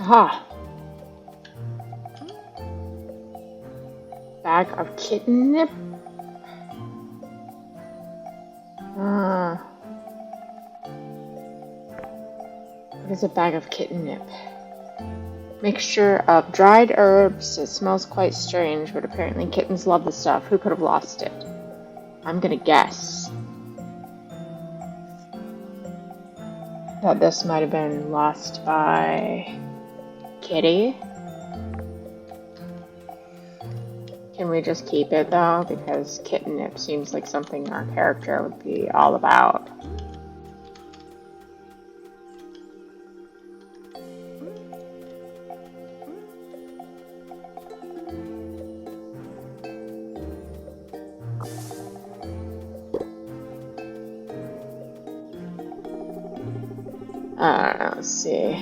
Aha! Bag of catnip. What is a bag of catnip? Mixture of dried herbs. It smells quite strange, but apparently kittens love the stuff. Who could have lost it? I'm gonna guess that this might have been lost by Kitty. Can we just keep it though? Because catnip seems like something our character would be all about. Let's see.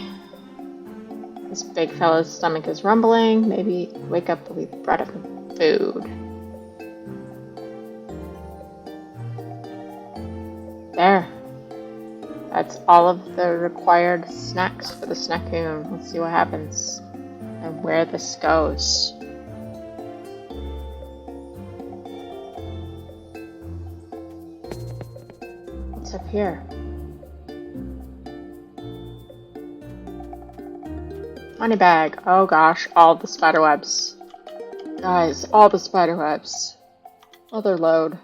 This big fellow's stomach is rumbling. Maybe wake up and we've brought up food. There. That's all of the required snacks for the snackoon. Let's see what happens and where this goes. What's up here? Money bag. Oh gosh, all the spider webs. Guys, all the spider webs. Other load.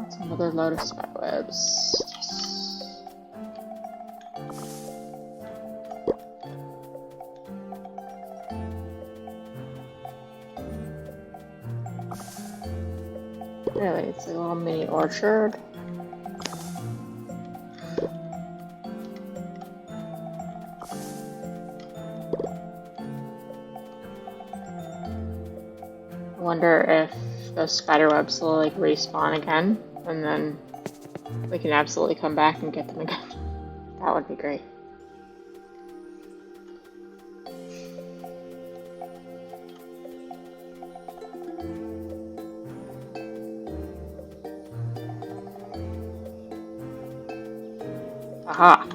It's another load of spider webs. Yes. Really, it's a little mini orchard. I wonder if those spider webs will like respawn again, and then we can absolutely come back and get them again. That would be great. Aha!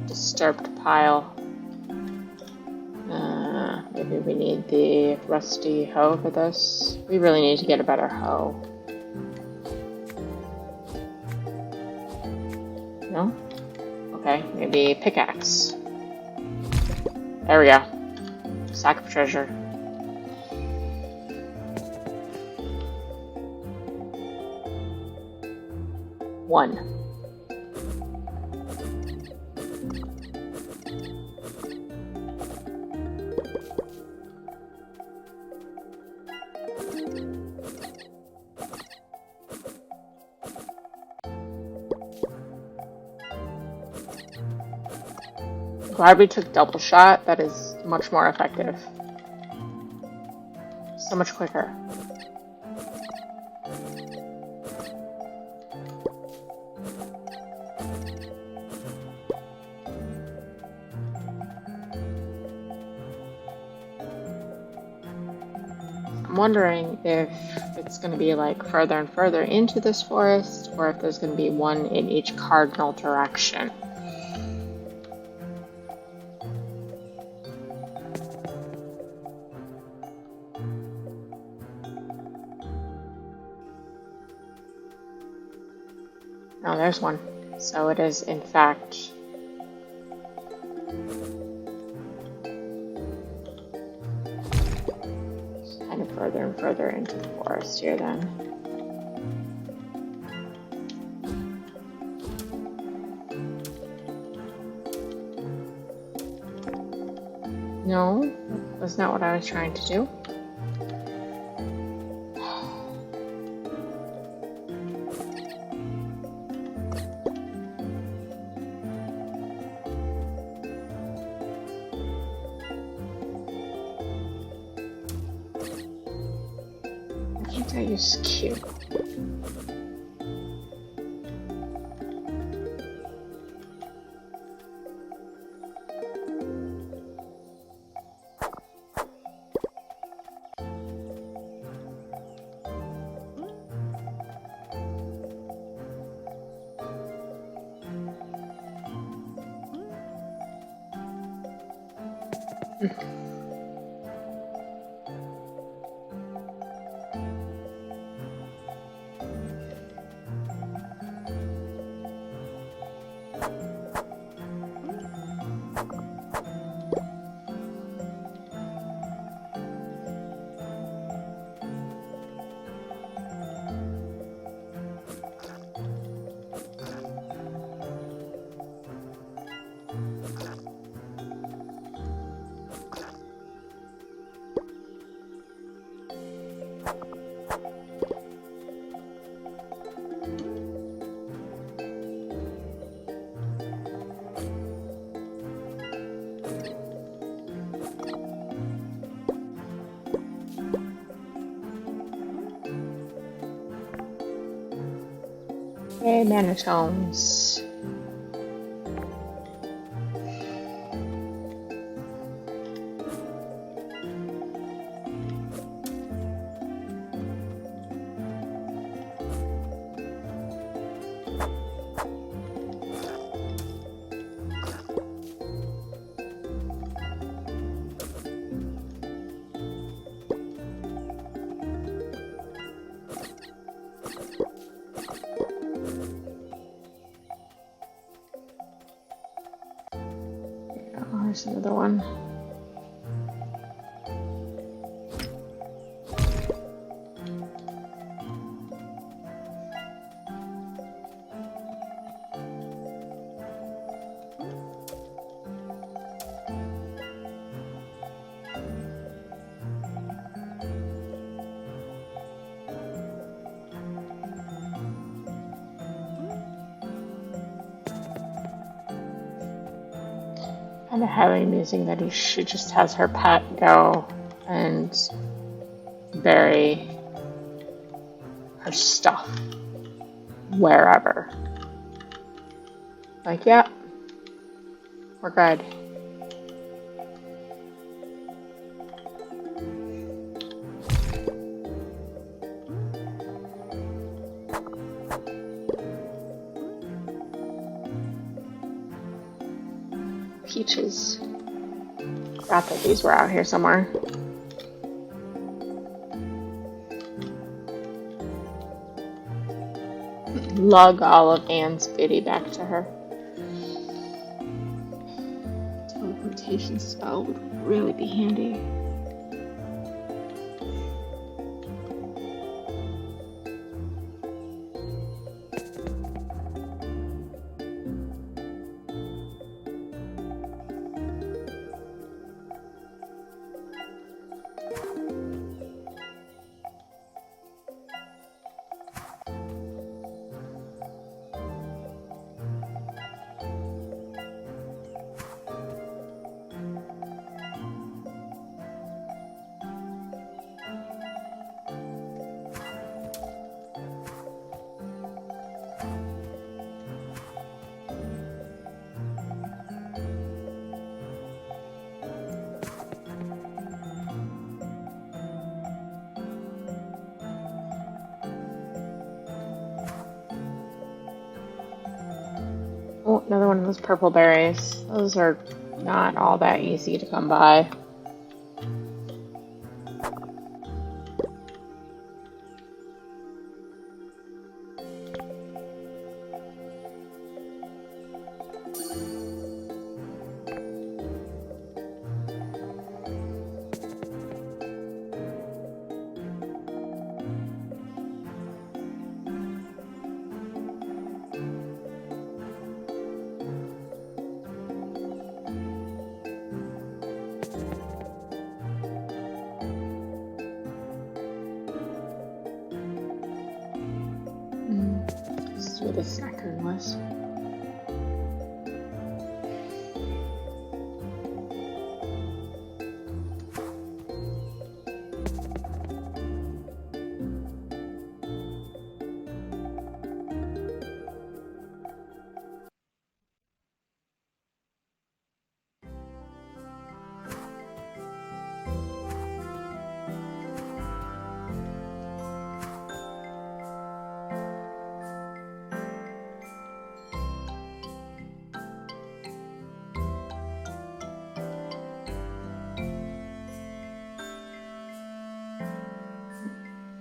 Disturbed pile. Maybe we need the rusty hoe for this. We really need to get a better hoe. No? Okay, maybe pickaxe. There we go. Sack of treasure. One. Glad we took double shot. That is much more effective. So much quicker. I'm wondering if it's going to be like further and further into this forest, or if there's going to be one in each cardinal direction. Oh, there's one. So it is, in fact, kind of further and further into the forest here then. No, that's not what I was trying to do. I use Q. Hey, Manitones. There's another one. Kind of highly amusing that she just has her pet go and bury her stuff wherever. Like, yeah, we're good. Peaches. Forgot that these were out here somewhere. Lug all of Anne's beauty back to her. Teleportation spell would really be handy. Oh, another one of those purple berries. Those are not all that easy to come by. This is where the snack room was.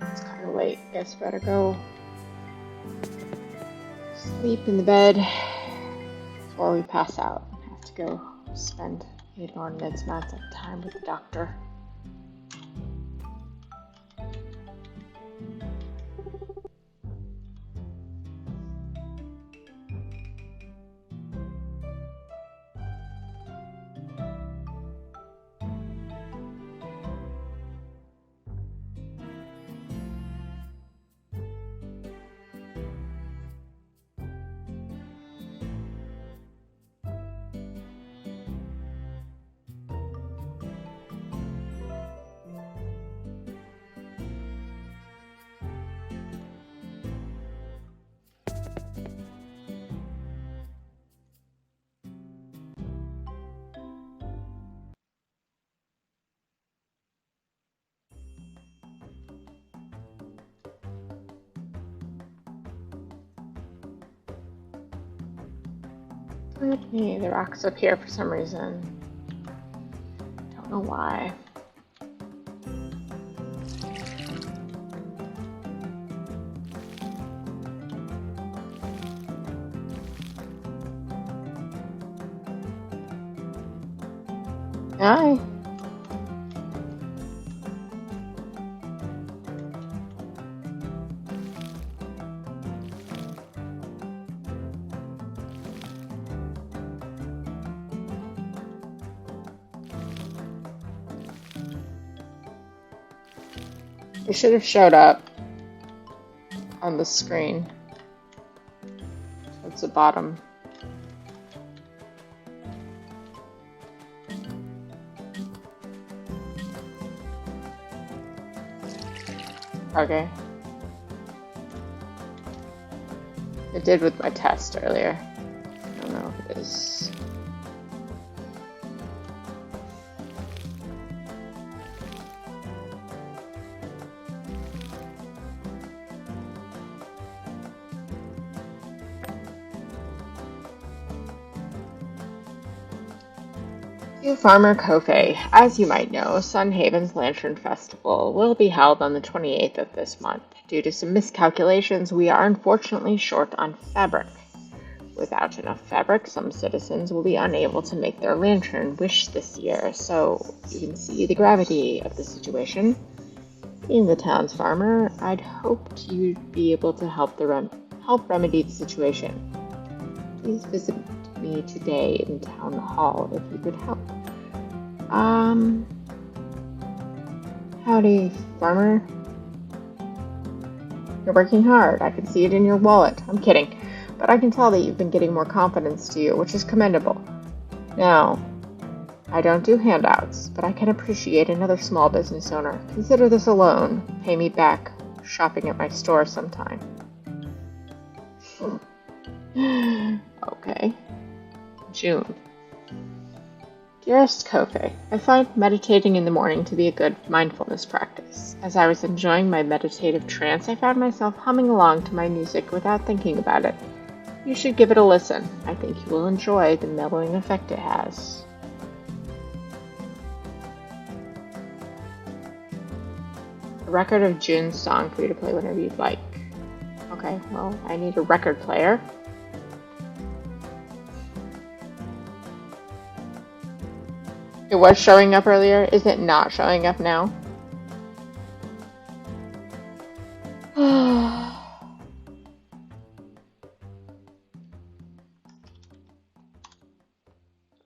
It's kind of late. Guess better go sleep in the bed before we pass out. I have to go spend 8 more minutes of time with the doctor. Okay, the rock's up here for some reason. Don't know why. Hi. It should have showed up on the screen. Towards the bottom. Okay. It did with my test earlier. I don't know if it is. To Farmer Kofe, as you might know, Sunhaven's Lantern Festival will be held on the 28th of this month. Due to some miscalculations, we are unfortunately short on fabric. Without enough fabric, some citizens will be unable to make their lantern wish this year, so you can see the gravity of the situation. Being the town's farmer, I'd hoped you'd be able to help remedy the situation. Please visit me today in town hall if you could help. Howdy, farmer. You're working hard. I can see it in your wallet. I'm kidding, but I can tell that you've been getting more confidence to you, which is commendable. Now, I don't do handouts, but I can appreciate another small business owner. Consider this a loan. Pay me back shopping at my store sometime. Okay. June. Dearest Kofe, I find meditating in the morning to be a good mindfulness practice. As I was enjoying my meditative trance, I found myself humming along to my music without thinking about it. You should give it a listen. I think you will enjoy the mellowing effect it has. A record of June's song for you to play whenever you'd like. Okay, well, I need a record player. It was showing up earlier. Is it not showing up now?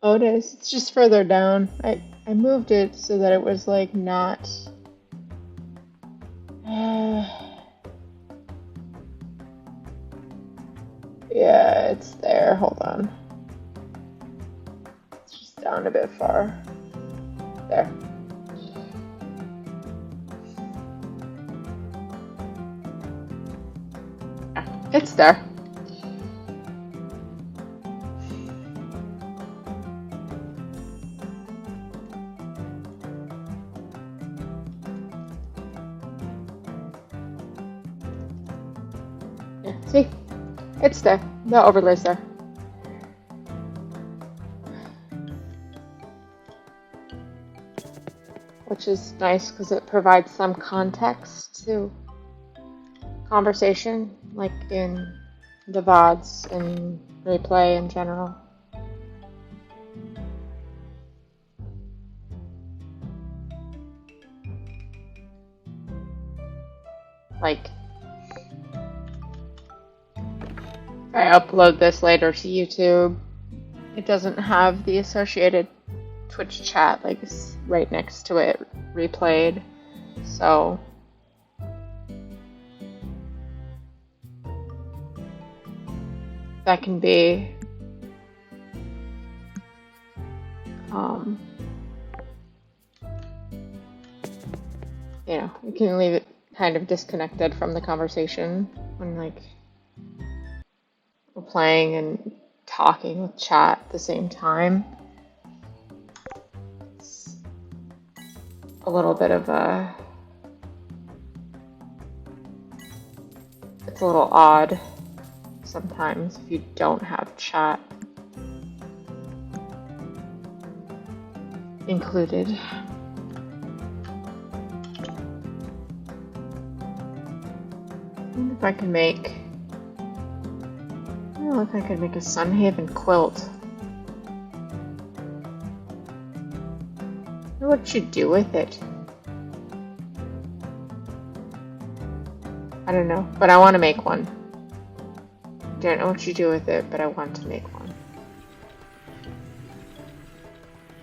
Oh, it is. It's just further down. I moved it so that it was like not. Yeah, it's there. Hold on. It's just down a bit far. There. It's there. Yeah, see? It's there. The overlay's there. Which is nice because it provides some context to conversation, like in the VODs and replay in general. Like, if I upload this later to YouTube, it doesn't have the associated Twitch chat, like, it's right next to it, replayed, so that can be you know, you can leave it kind of disconnected from the conversation when, like, we're playing and talking with chat at the same time. It's a little bit of it's a little odd sometimes if you don't have chat included. I wonder if I can make, I don't know if I could make a Sunhaven quilt. I wonder what you do with it. I don't know, but I want to make one. I don't know what you do with it, but I want to make one.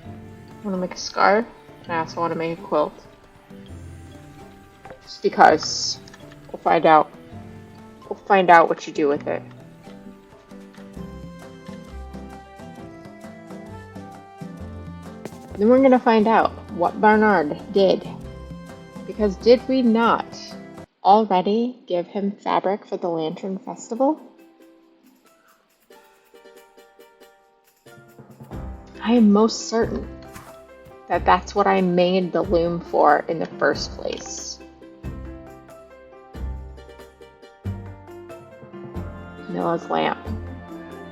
I want to make a scarf, and I also want to make a quilt. Just because. We'll find out. We'll find out what you do with it. Then we're gonna find out what Barnard did. Because did we not already give him fabric for the Lantern Festival? I am most certain that that's what I made the loom for in the first place. Milla's lamp.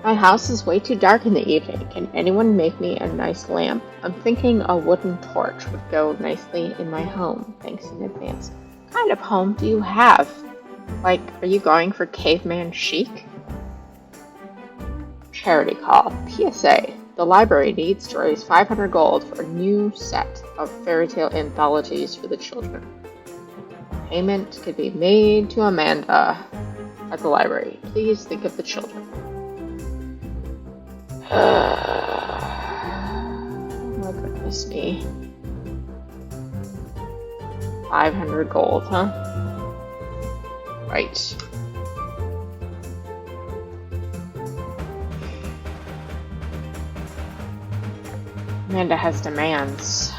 My house is way too dark in the evening. Can anyone make me a nice lamp? I'm thinking a wooden torch would go nicely in my home. Thanks in advance. What kind of home do you have? Like, are you going for caveman chic? Charity call. PSA. The library needs to raise 500 gold for a new set of fairy tale anthologies for the children. Payment could be made to Amanda at the library. Please think of the children. Oh my goodness me. 500 gold, huh? Right. Amanda has demands.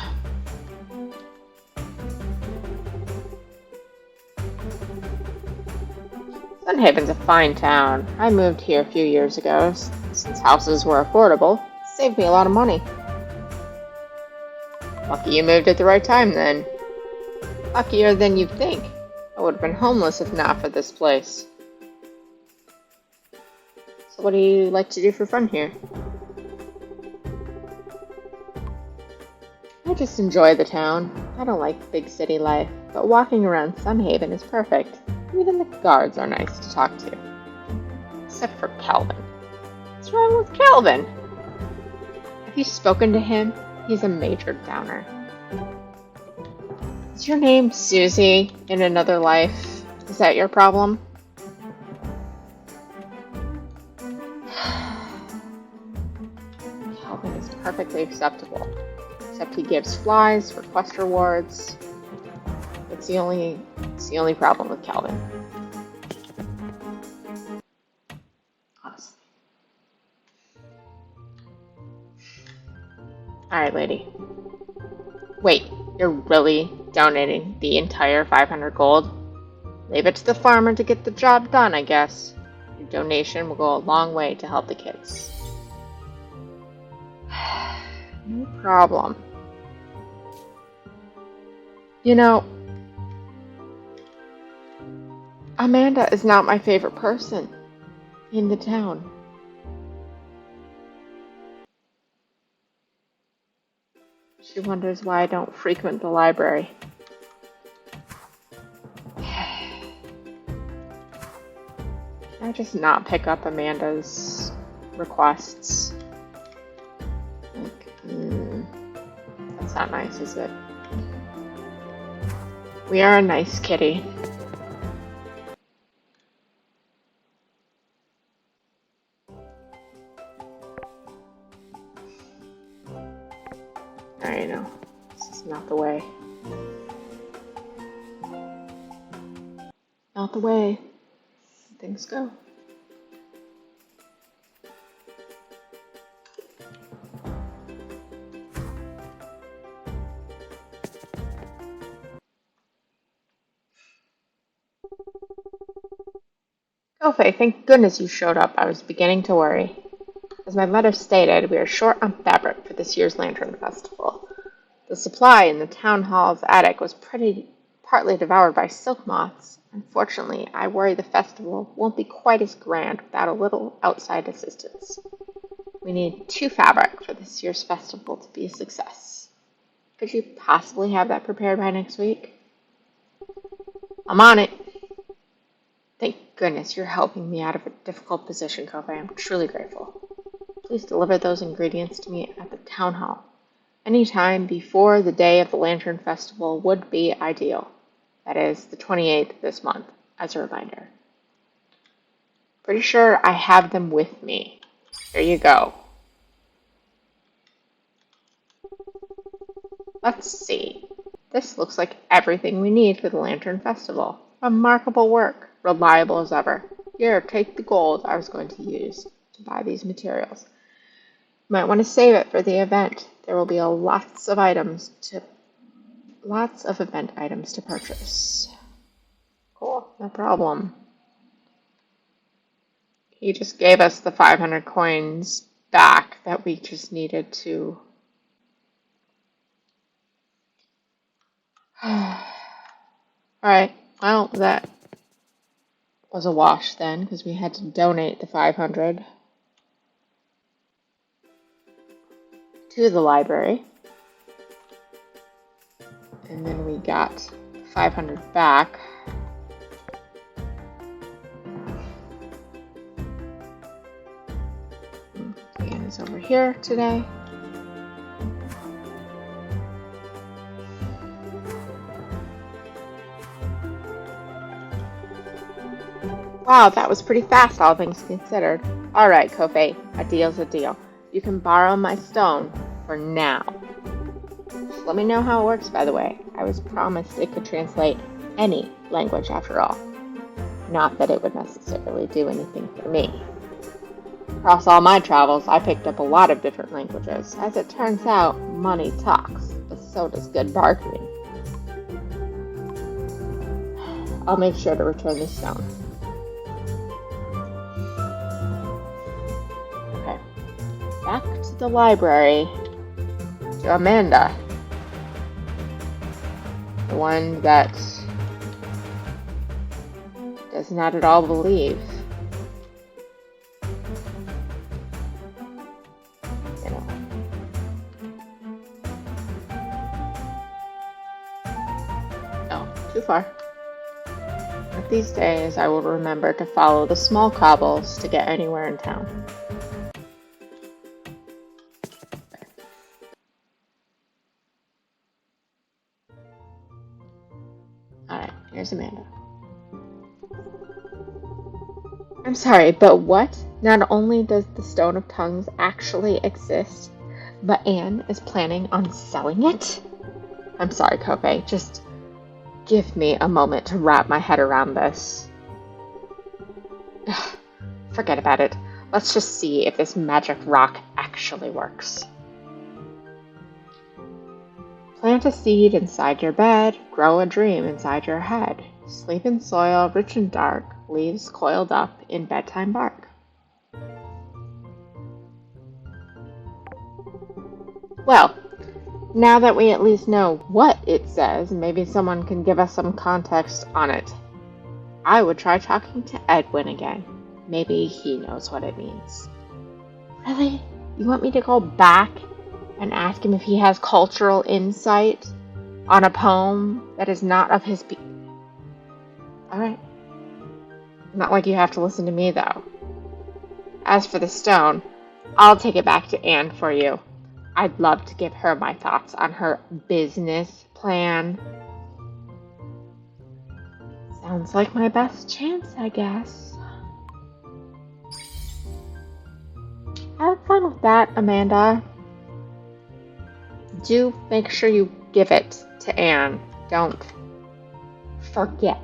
Sunhaven's a fine town. I moved here a few years ago. Since houses were affordable, it saved me a lot of money. Lucky you moved at the right time then. Luckier than you'd think. I would have been homeless if not for this place. So what do you like to do for fun here? I just enjoy the town. I don't like big city life, but walking around Sunhaven is perfect. Even the guards are nice to talk to. Except for Calvin. What's wrong with Calvin? Have you spoken to him? He's a major downer. Is your name Susie in another life? Is that your problem? Calvin is perfectly acceptable. Except he gives flies for quest rewards. It's the only problem with Calvin. Honestly. Alright, lady. Wait, you're really donating the entire 500 gold? Leave it to the farmer to get the job done, I guess. Your donation will go a long way to help the kids. No problem. You know, Amanda is not my favorite person in the town. She wonders why I don't frequent the library. Can I just not pick up Amanda's requests? That's not nice, is it? We are a nice kitty. I know. This is not the way. Not the way things go. Oh, Faye, thank goodness you showed up. I was beginning to worry. As my letter stated, we are short on fabric for this year's Lantern Festival. The supply in the town hall's attic was partly devoured by silk moths. Unfortunately, I worry the festival won't be quite as grand without a little outside assistance. We need 2 fabric for this year's festival to be a success. Could you possibly have that prepared by next week? I'm on it. Thank goodness you're helping me out of a difficult position, Kobe. I'm truly grateful. Please deliver those ingredients to me at the town hall. Any time before the day of the Lantern Festival would be ideal. That is, the 28th of this month, as a reminder. Pretty sure I have them with me. There you go. Let's see. This looks like everything we need for the Lantern Festival. Remarkable work. Reliable as ever. Here, take the gold I was going to use to buy these materials. You might want to save it for the event. There will be lots of event items to purchase. Cool, no problem. He just gave us the 500 coins back that we just needed to. Alright, well, that was a wash then, because we had to donate the 500 to the library. And then we got 500 back. Ian is over here today. Wow, that was pretty fast, all things considered. Alright, Kofe, a deal's a deal. You can borrow my stone for now. Just let me know how it works, by the way. I was promised it could translate any language after all. Not that it would necessarily do anything for me. Across all my travels, I picked up a lot of different languages. As it turns out, money talks, but so does good bargaining. I'll make sure to return the stone. Okay. Back to the library. To Amanda. The one that does not at all believe too far. One of these days, I will remember to follow the small cobbles to get anywhere in town. Alright, here's Amanda. I'm sorry, but what? Not only does the Stone of Tongues actually exist, but Anne is planning on selling it? I'm sorry, Kobe. Just give me a moment to wrap my head around this. Forget about it. Let's just see if this magic rock actually works. Plant a seed inside your bed, grow a dream inside your head. Sleep in soil rich and dark, leaves coiled up in bedtime bark. Well, now that we at least know what it says, maybe someone can give us some context on it. I would try talking to Edwin again. Maybe he knows what it means. Really? You want me to go back and ask him if he has cultural insight on a poem that is not of his Alright. Not like you have to listen to me, though. As for the stone, I'll take it back to Anne for you. I'd love to give her my thoughts on her business plan. Sounds like my best chance, I guess. Have fun with that, Amanda. Do make sure you give it to Anne. Don't forget.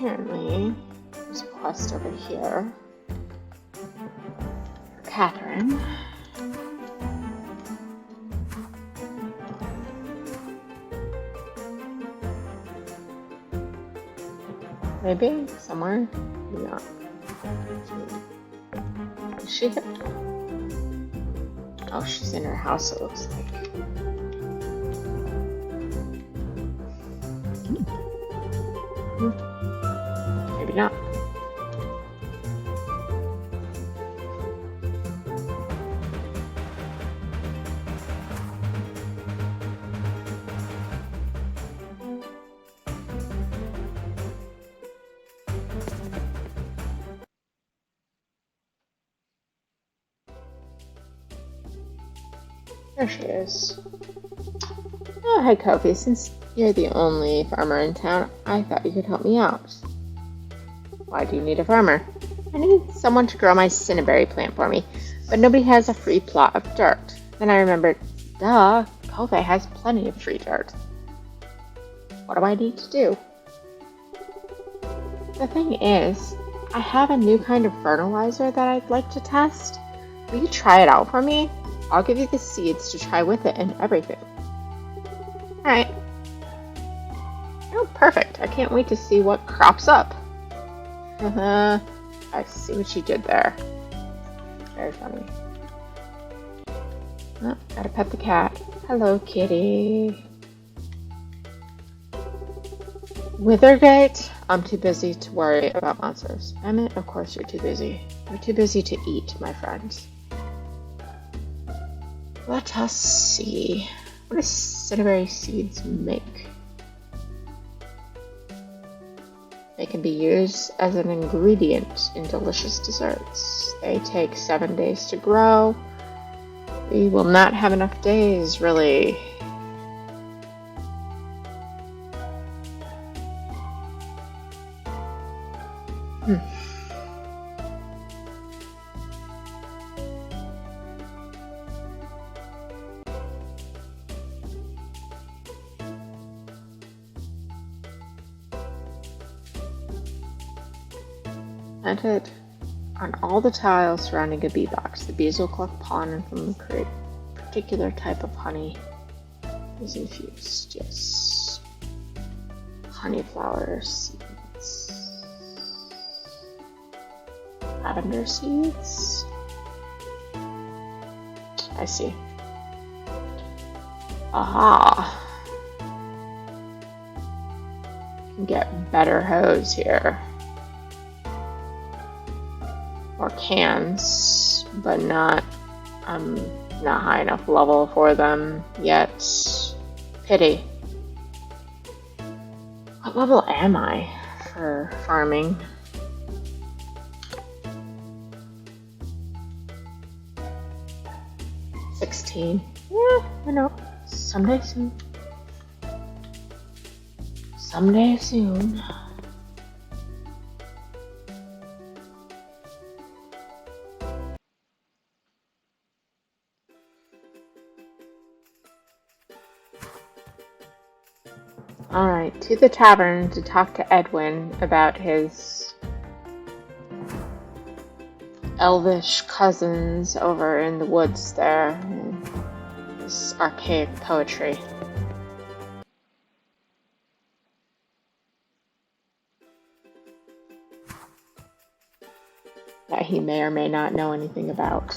Apparently, there's a quest over here for Catherine. Maybe somewhere. Maybe not. Is she there? Oh, she's in her house, it looks like. Maybe not. There she is. Oh, hi, Kofi. Since you're the only farmer in town, I thought you could help me out. Why do you need a farmer? I need someone to grow my cinnaberry plant for me, but nobody has a free plot of dirt. Then I remembered, duh, Kofi has plenty of free dirt. What do I need to do? The thing is, I have a new kind of fertilizer that I'd like to test. Will you try it out for me? I'll give you the seeds to try with it and everything. Alright. Oh, perfect. I can't wait to see what crops up. I see what you did there. Very funny. Oh, gotta pet the cat. Hello, kitty. Withergate? I'm too busy to worry about monsters. Emmett, of course you're too busy. You're too busy to eat, my friends. Let us see. What do cinnaberry seeds make? They can be used as an ingredient in delicious desserts. They take 7 days to grow. We will not have enough days, really. Planted on all the tiles surrounding a bee box. The bees will collect pollen from the create a particular type of honey is infused. Yes. Honeyflower seeds. Lavender seeds. I see. Aha. Can get better hose here. Or cans, but not high enough level for them yet. Pity. What level am I for farming? $16. Yeah, I know. Someday soon. Someday soon. Alright, to the tavern to talk to Edwin about his elvish cousins over in the woods there. This archaic poetry. That he may or may not know anything about.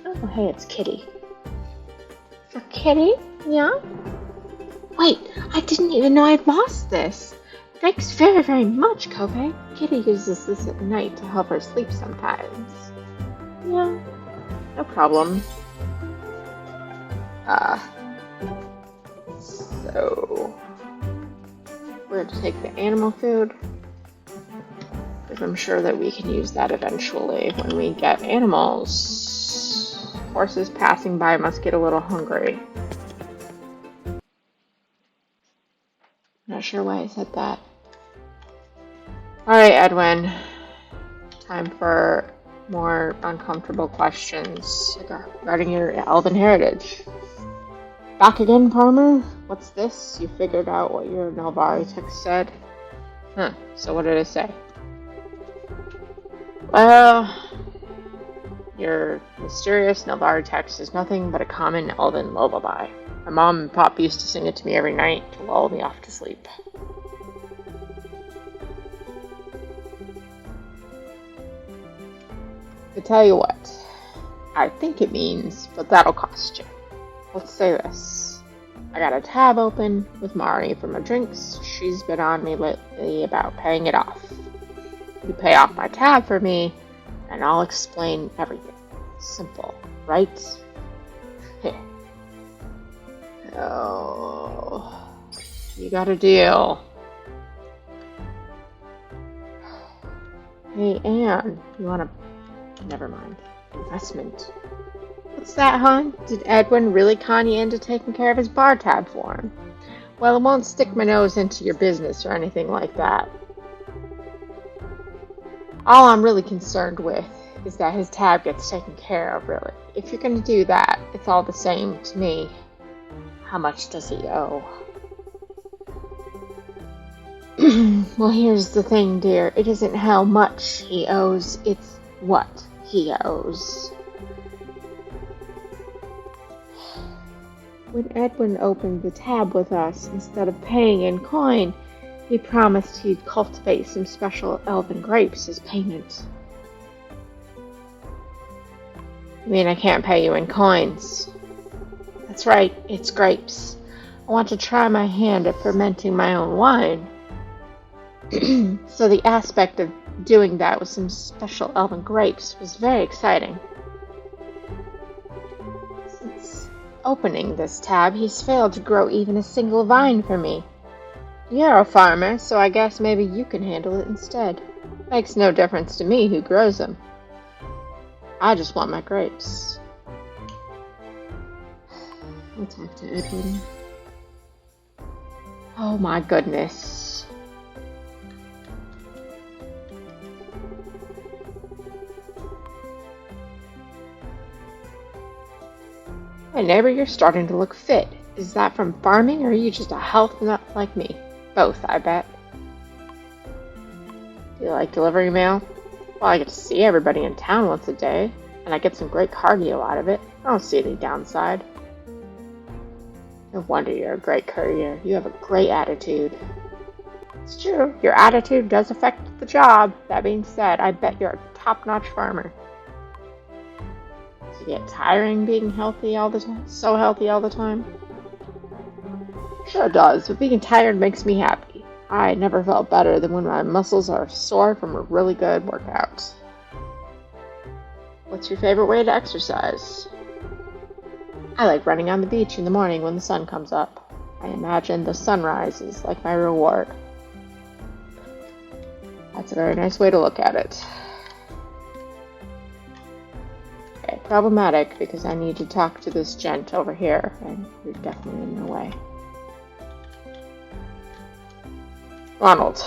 Oh, hey, it's Kitty. For Kitty? Yeah? Wait, I didn't even know I'd lost this. Thanks very, very much, Kobe. Kitty uses this at night to help her sleep sometimes. Yeah, no problem. So we're going to take the animal food, because I'm sure that we can use that eventually when we get animals. Horses passing by must get a little hungry. Not sure why I said that. Alright, Edwin. Time for more uncomfortable questions regarding your elven heritage. Back again, Farmer? What's this? You figured out what your Nalvari text said? Huh, so what did it say? Well, your mysterious Nalvari text is nothing but a common elven lullaby. My mom and pop used to sing it to me every night to lull me off to sleep. To tell you what, I think it means, but that'll cost you. Let's say this. I got a tab open with Mari for my drinks. She's been on me lately about paying it off. You pay off my tab for me, and I'll explain everything. Simple, right? Oh, you got a deal. Hey, Anne, you want to... Never mind. Investment. What's that, hon? Did Edwin really con you into taking care of his bar tab for him? Well, I won't stick my nose into your business or anything like that. All I'm really concerned with is that his tab gets taken care of, really. If you're going to do that, it's all the same to me. How much does he owe? Well, here's the thing, dear. It isn't how much he owes, it's what he owes. When Edwin opened the tab with us, instead of paying in coin, he promised he'd cultivate some special elven grapes as payment. You mean I can't pay you in coins? That's right, it's grapes. I want to try my hand at fermenting my own wine. So the aspect of doing that with some special elven grapes was very exciting. Since opening this tab, he's failed to grow even a single vine for me. You're a farmer, so I guess maybe you can handle it instead. Makes no difference to me who grows them. I just want my grapes. I'll talk to Edwin. Oh my goodness. Hey neighbor, you're starting to look fit. Is that from farming or are you just a health nut like me? Both, I bet. Do you like delivery mail? Well, I get to see everybody in town once a day, and I get some great cardio out of it. I don't see any downside. No wonder you're a great courier. You have a great attitude. It's true, your attitude does affect the job. That being said, I bet you're a top-notch farmer. Does it get tiring being healthy all the time? So healthy all the time? Sure does, but being tired makes me happy. I never felt better than when my muscles are sore from a really good workout. What's your favorite way to exercise? I like running on the beach in the morning when the sun comes up. I imagine the sunrise is like my reward. That's a very nice way to look at it. Okay, problematic because I need to talk to this gent over here, and you're definitely in the way. Ronald.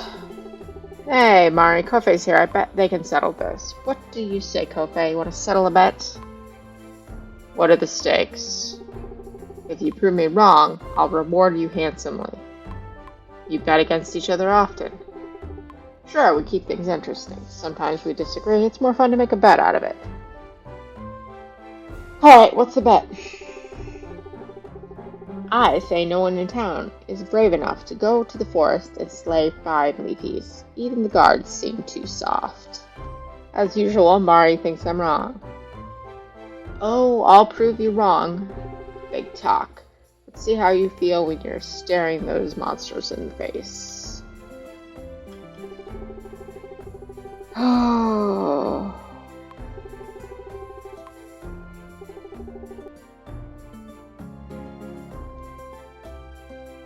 Hey, Mari, Kofei's here. I bet they can settle this. What do you say, Kofei? You want to settle a bet? What are the stakes? If you prove me wrong, I'll reward you handsomely. You bet against each other often. Sure, we keep things interesting. Sometimes we disagree. It's more fun to make a bet out of it. Alright, what's the bet? I say no one in town is brave enough to go to the forest and slay 5 leafies. Even the guards seem too soft. As usual, Mari thinks I'm wrong. Oh, I'll prove you wrong. Big talk. Let's see how you feel when you're staring those monsters in the face. Oh.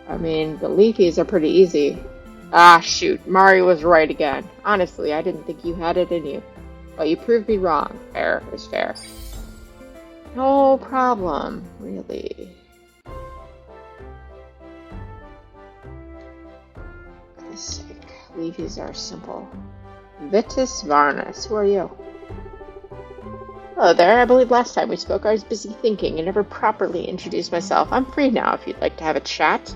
I mean, the leafies are pretty easy. Ah, shoot. Mari was right again. Honestly, I didn't think you had it in you. But you proved me wrong. Fair is fair. No problem, really. For goodness sake, leafies are simple. Vitus Varnus, who are you? Hello there, I believe last time we spoke I was busy thinking and never properly introduced myself. I'm free now if you'd like to have a chat.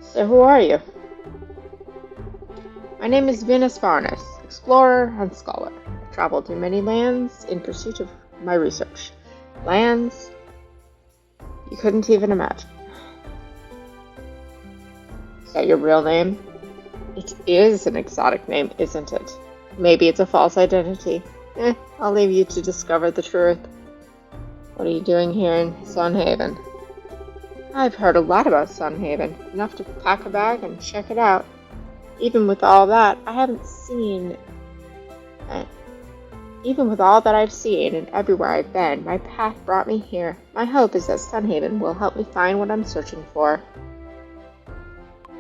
So who are you? My name is Venus Varnus, explorer and scholar. I've traveled through many lands in pursuit of my research. Lands you couldn't even imagine. Is that your real name? It is an exotic name, isn't it? Maybe it's a false identity. I'll leave you to discover the truth. What are you doing here in Sunhaven? I've heard a lot about Sunhaven, enough to pack a bag and check it out. Even with all that, Even with all that I've seen and everywhere I've been, my path brought me here. My hope is that Sunhaven will help me find what I'm searching for.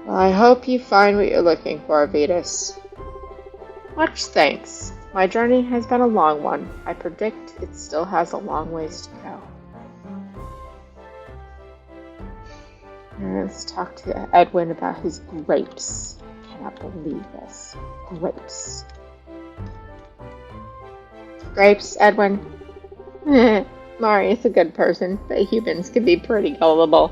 Well, I hope you find what you're looking for, Vetus. Much thanks. My journey has been a long one. I predict it still has a long ways to go. Let's talk to Edwin about his grapes. I cannot believe this. Grapes. Grapes, Edwin. Mari is a good person, but humans can be pretty gullible.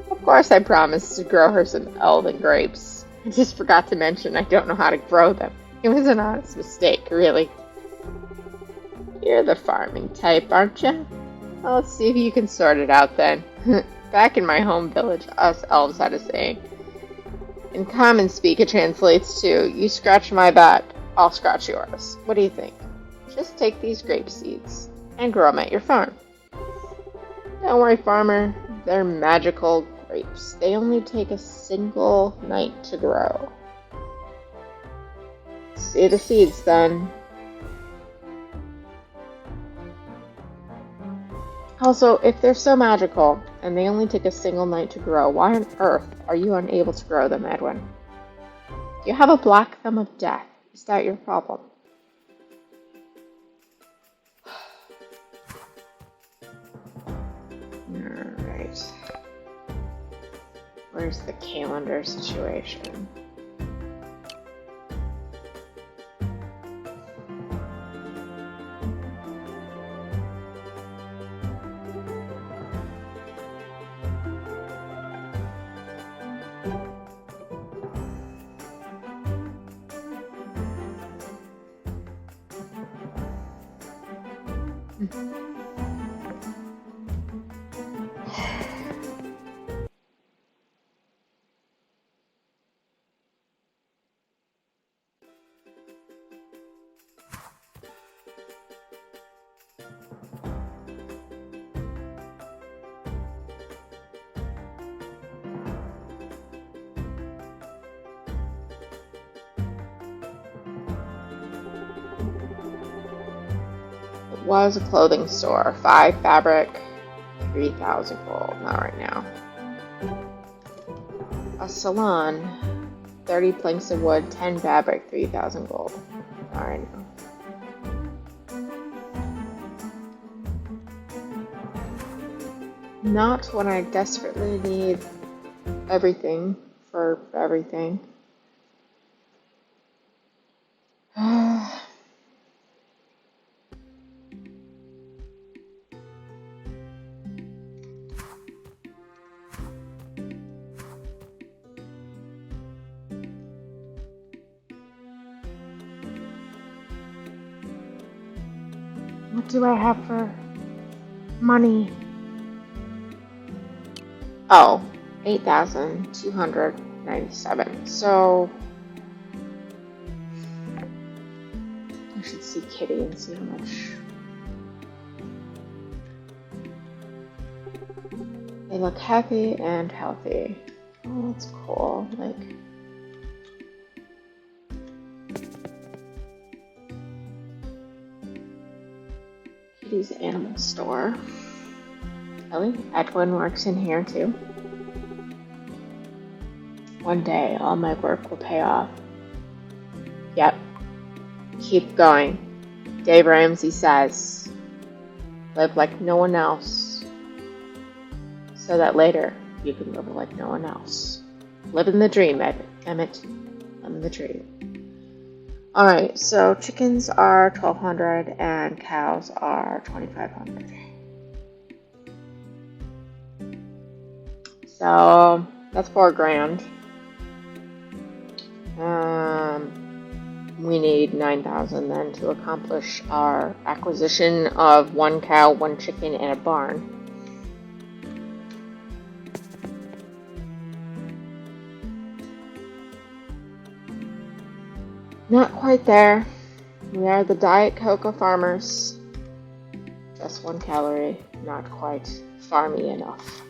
Of course I promised to grow her some elven grapes. I just forgot to mention I don't know how to grow them. It was an honest mistake, really. You're the farming type, aren't you? Well, let's see if you can sort it out then. Back in my home village, us elves had a saying. In common speak, it translates to, you scratch my back, I'll scratch yours. What do you think? Just take these grape seeds and grow them at your farm. Don't worry, farmer. They're magical grapes. They only take a single night to grow. See the seeds then. Also, if they're so magical and they only take a single night to grow, why on earth are you unable to grow them, Edwin? You have a black thumb of death. Is that your problem? Alright. Where's the calendar situation? Was a clothing store. 5 fabric, 3,000 gold. Not right now. A salon. 30 planks of wood, 10 fabric, 3,000 gold. Not right now. Not when I desperately need everything for everything. What do I have for money? Oh, 8,297. So I should see Kitty and see how much. They look happy and healthy. Oh, that's cool. Like, Kitty's animal store. Really? Edwin works in here too. One day, all my work will pay off. Yep. Keep going. Dave Ramsey says, live like no one else, so that later you can live like no one else. Live in the dream, Emmett. I'm the dream. Alright, so chickens are 1,200 and cows are 2,500. So that's $4,000. We need 9,000 then to accomplish our acquisition of 1 cow, 1 chicken, and a barn. Not quite there. We are the Diet Cocoa farmers. Just 1 calorie, not quite farmy enough.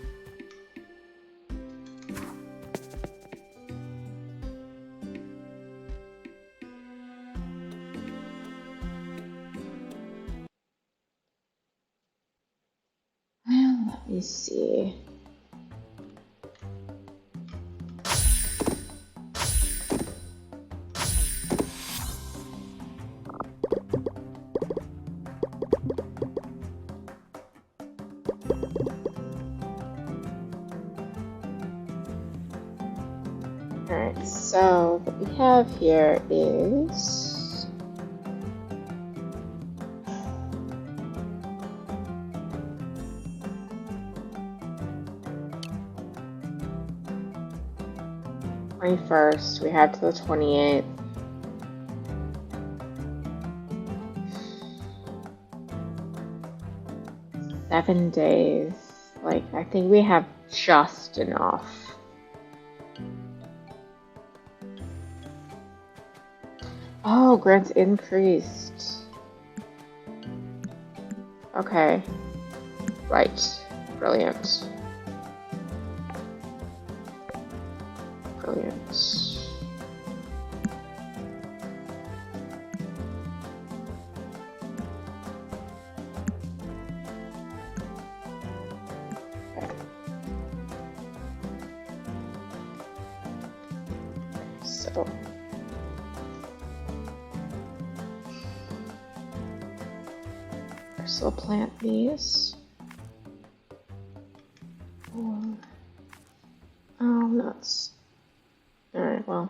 Well, let me see. Alright, so what we have here is st. We have to the 28th. Seven days. Like, I think we have just enough. Oh, grants increased. Okay. Right. Brilliant. Brilliant. Okay. So we'll plant these. Oh, nuts. Alright, well.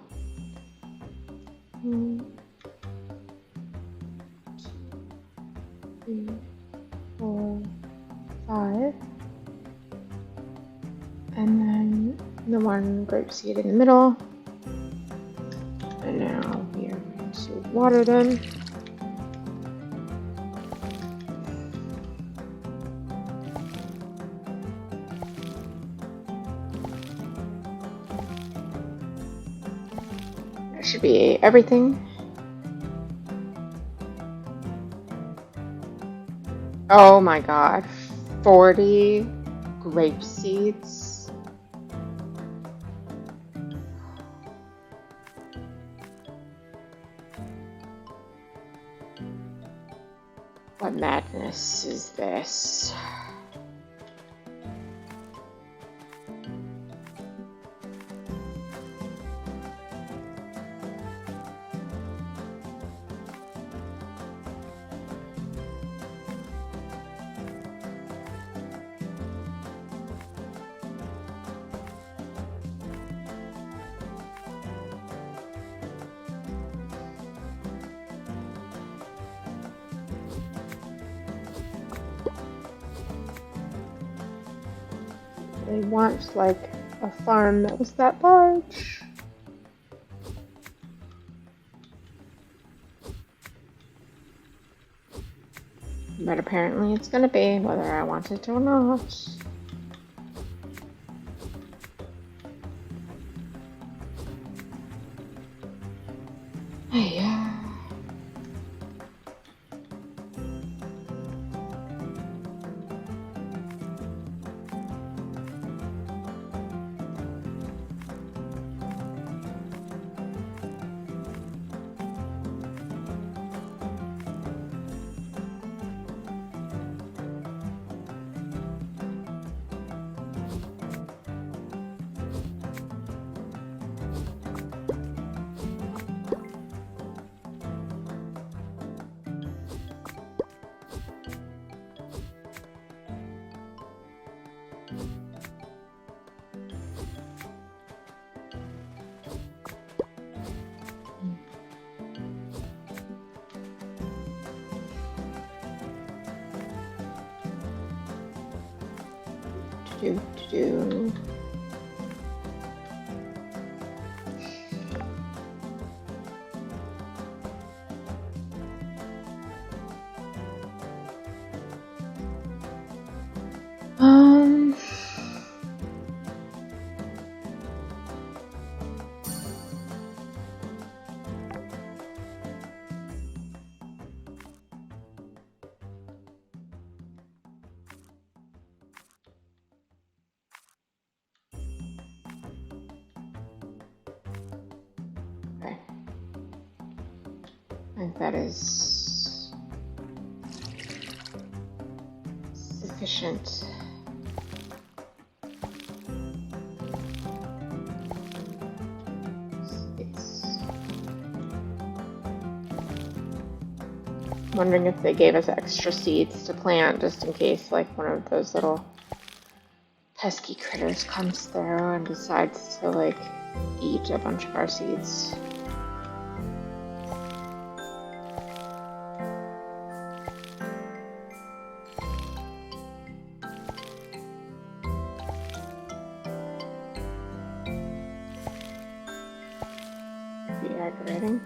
1, 2, 3, 4, 5. And then the 1 grape seed in the middle. And now we are going to water them. That should be everything. Oh my god. 40 grape seeds. What madness is this? They want like a farm that was that large. But apparently it's gonna be, whether I want it or not. Yeah. Do. Okay. I think that is sufficient. I'm wondering if they gave us extra seeds to plant just in case like one of those little pesky critters comes through and decides to like eat a bunch of our seeds. Be aggravating.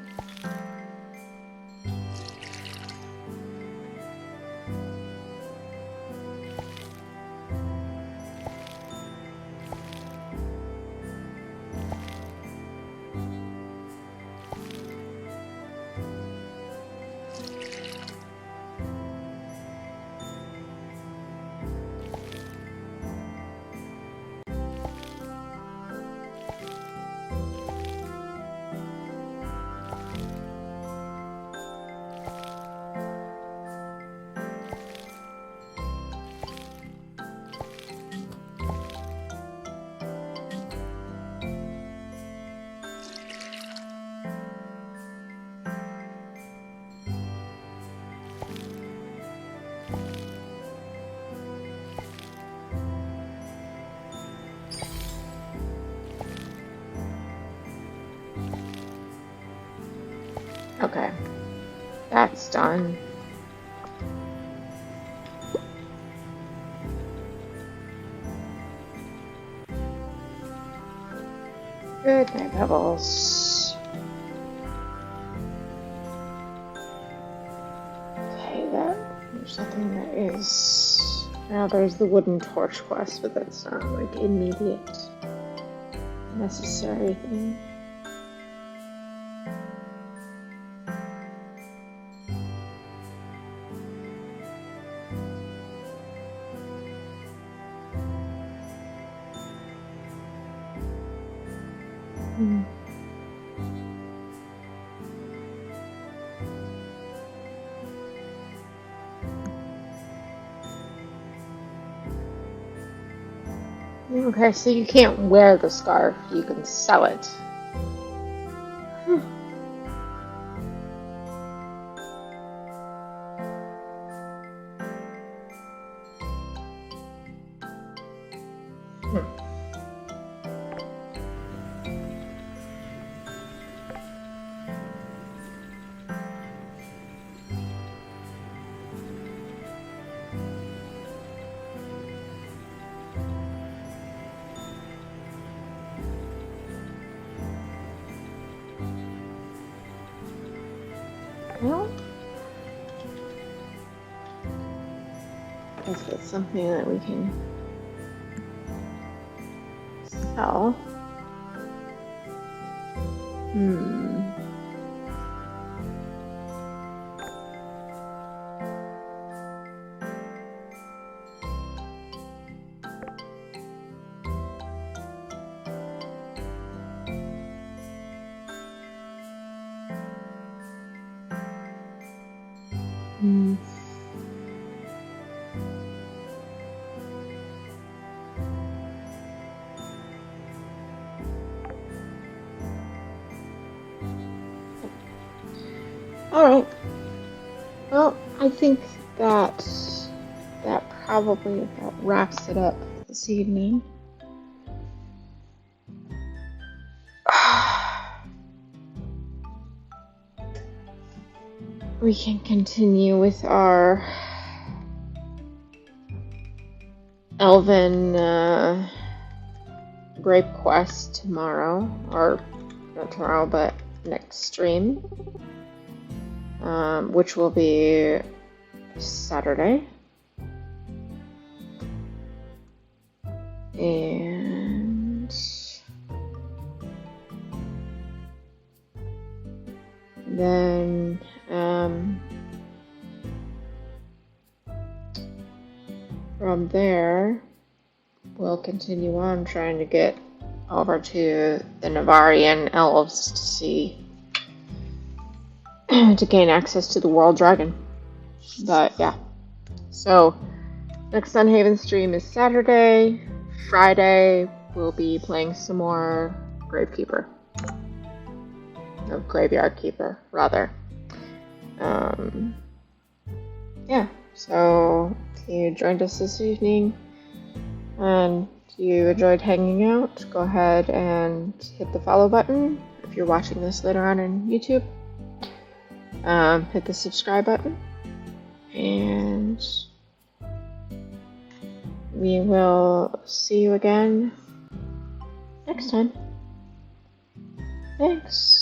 Okay, that's done. Good night, Pebbles. Okay, there's nothing that is. Now there's the wooden torch quest, but that's not like immediate necessary thing. Hmm. Okay, so you can't wear the scarf, you can sell it. Hmm. Well, I guess that's something that we can sell. Hmm. Hmm. Alright. Well, I think that probably about wraps it up this evening. We can continue with our Elven grape quest tomorrow, or not tomorrow, but next stream, which will be Saturday. And then from there, we'll continue on trying to get over to the Navarian elves to see to gain access to the World Dragon. But yeah, so next Sunhaven stream is Saturday. Friday we'll be playing some more Gravekeeper. No, Graveyard Keeper, rather. Yeah, so if you joined us this evening and you enjoyed hanging out, go ahead and hit the follow button if you're watching this later on YouTube. Hit the subscribe button, and we will see you again next time. Thanks.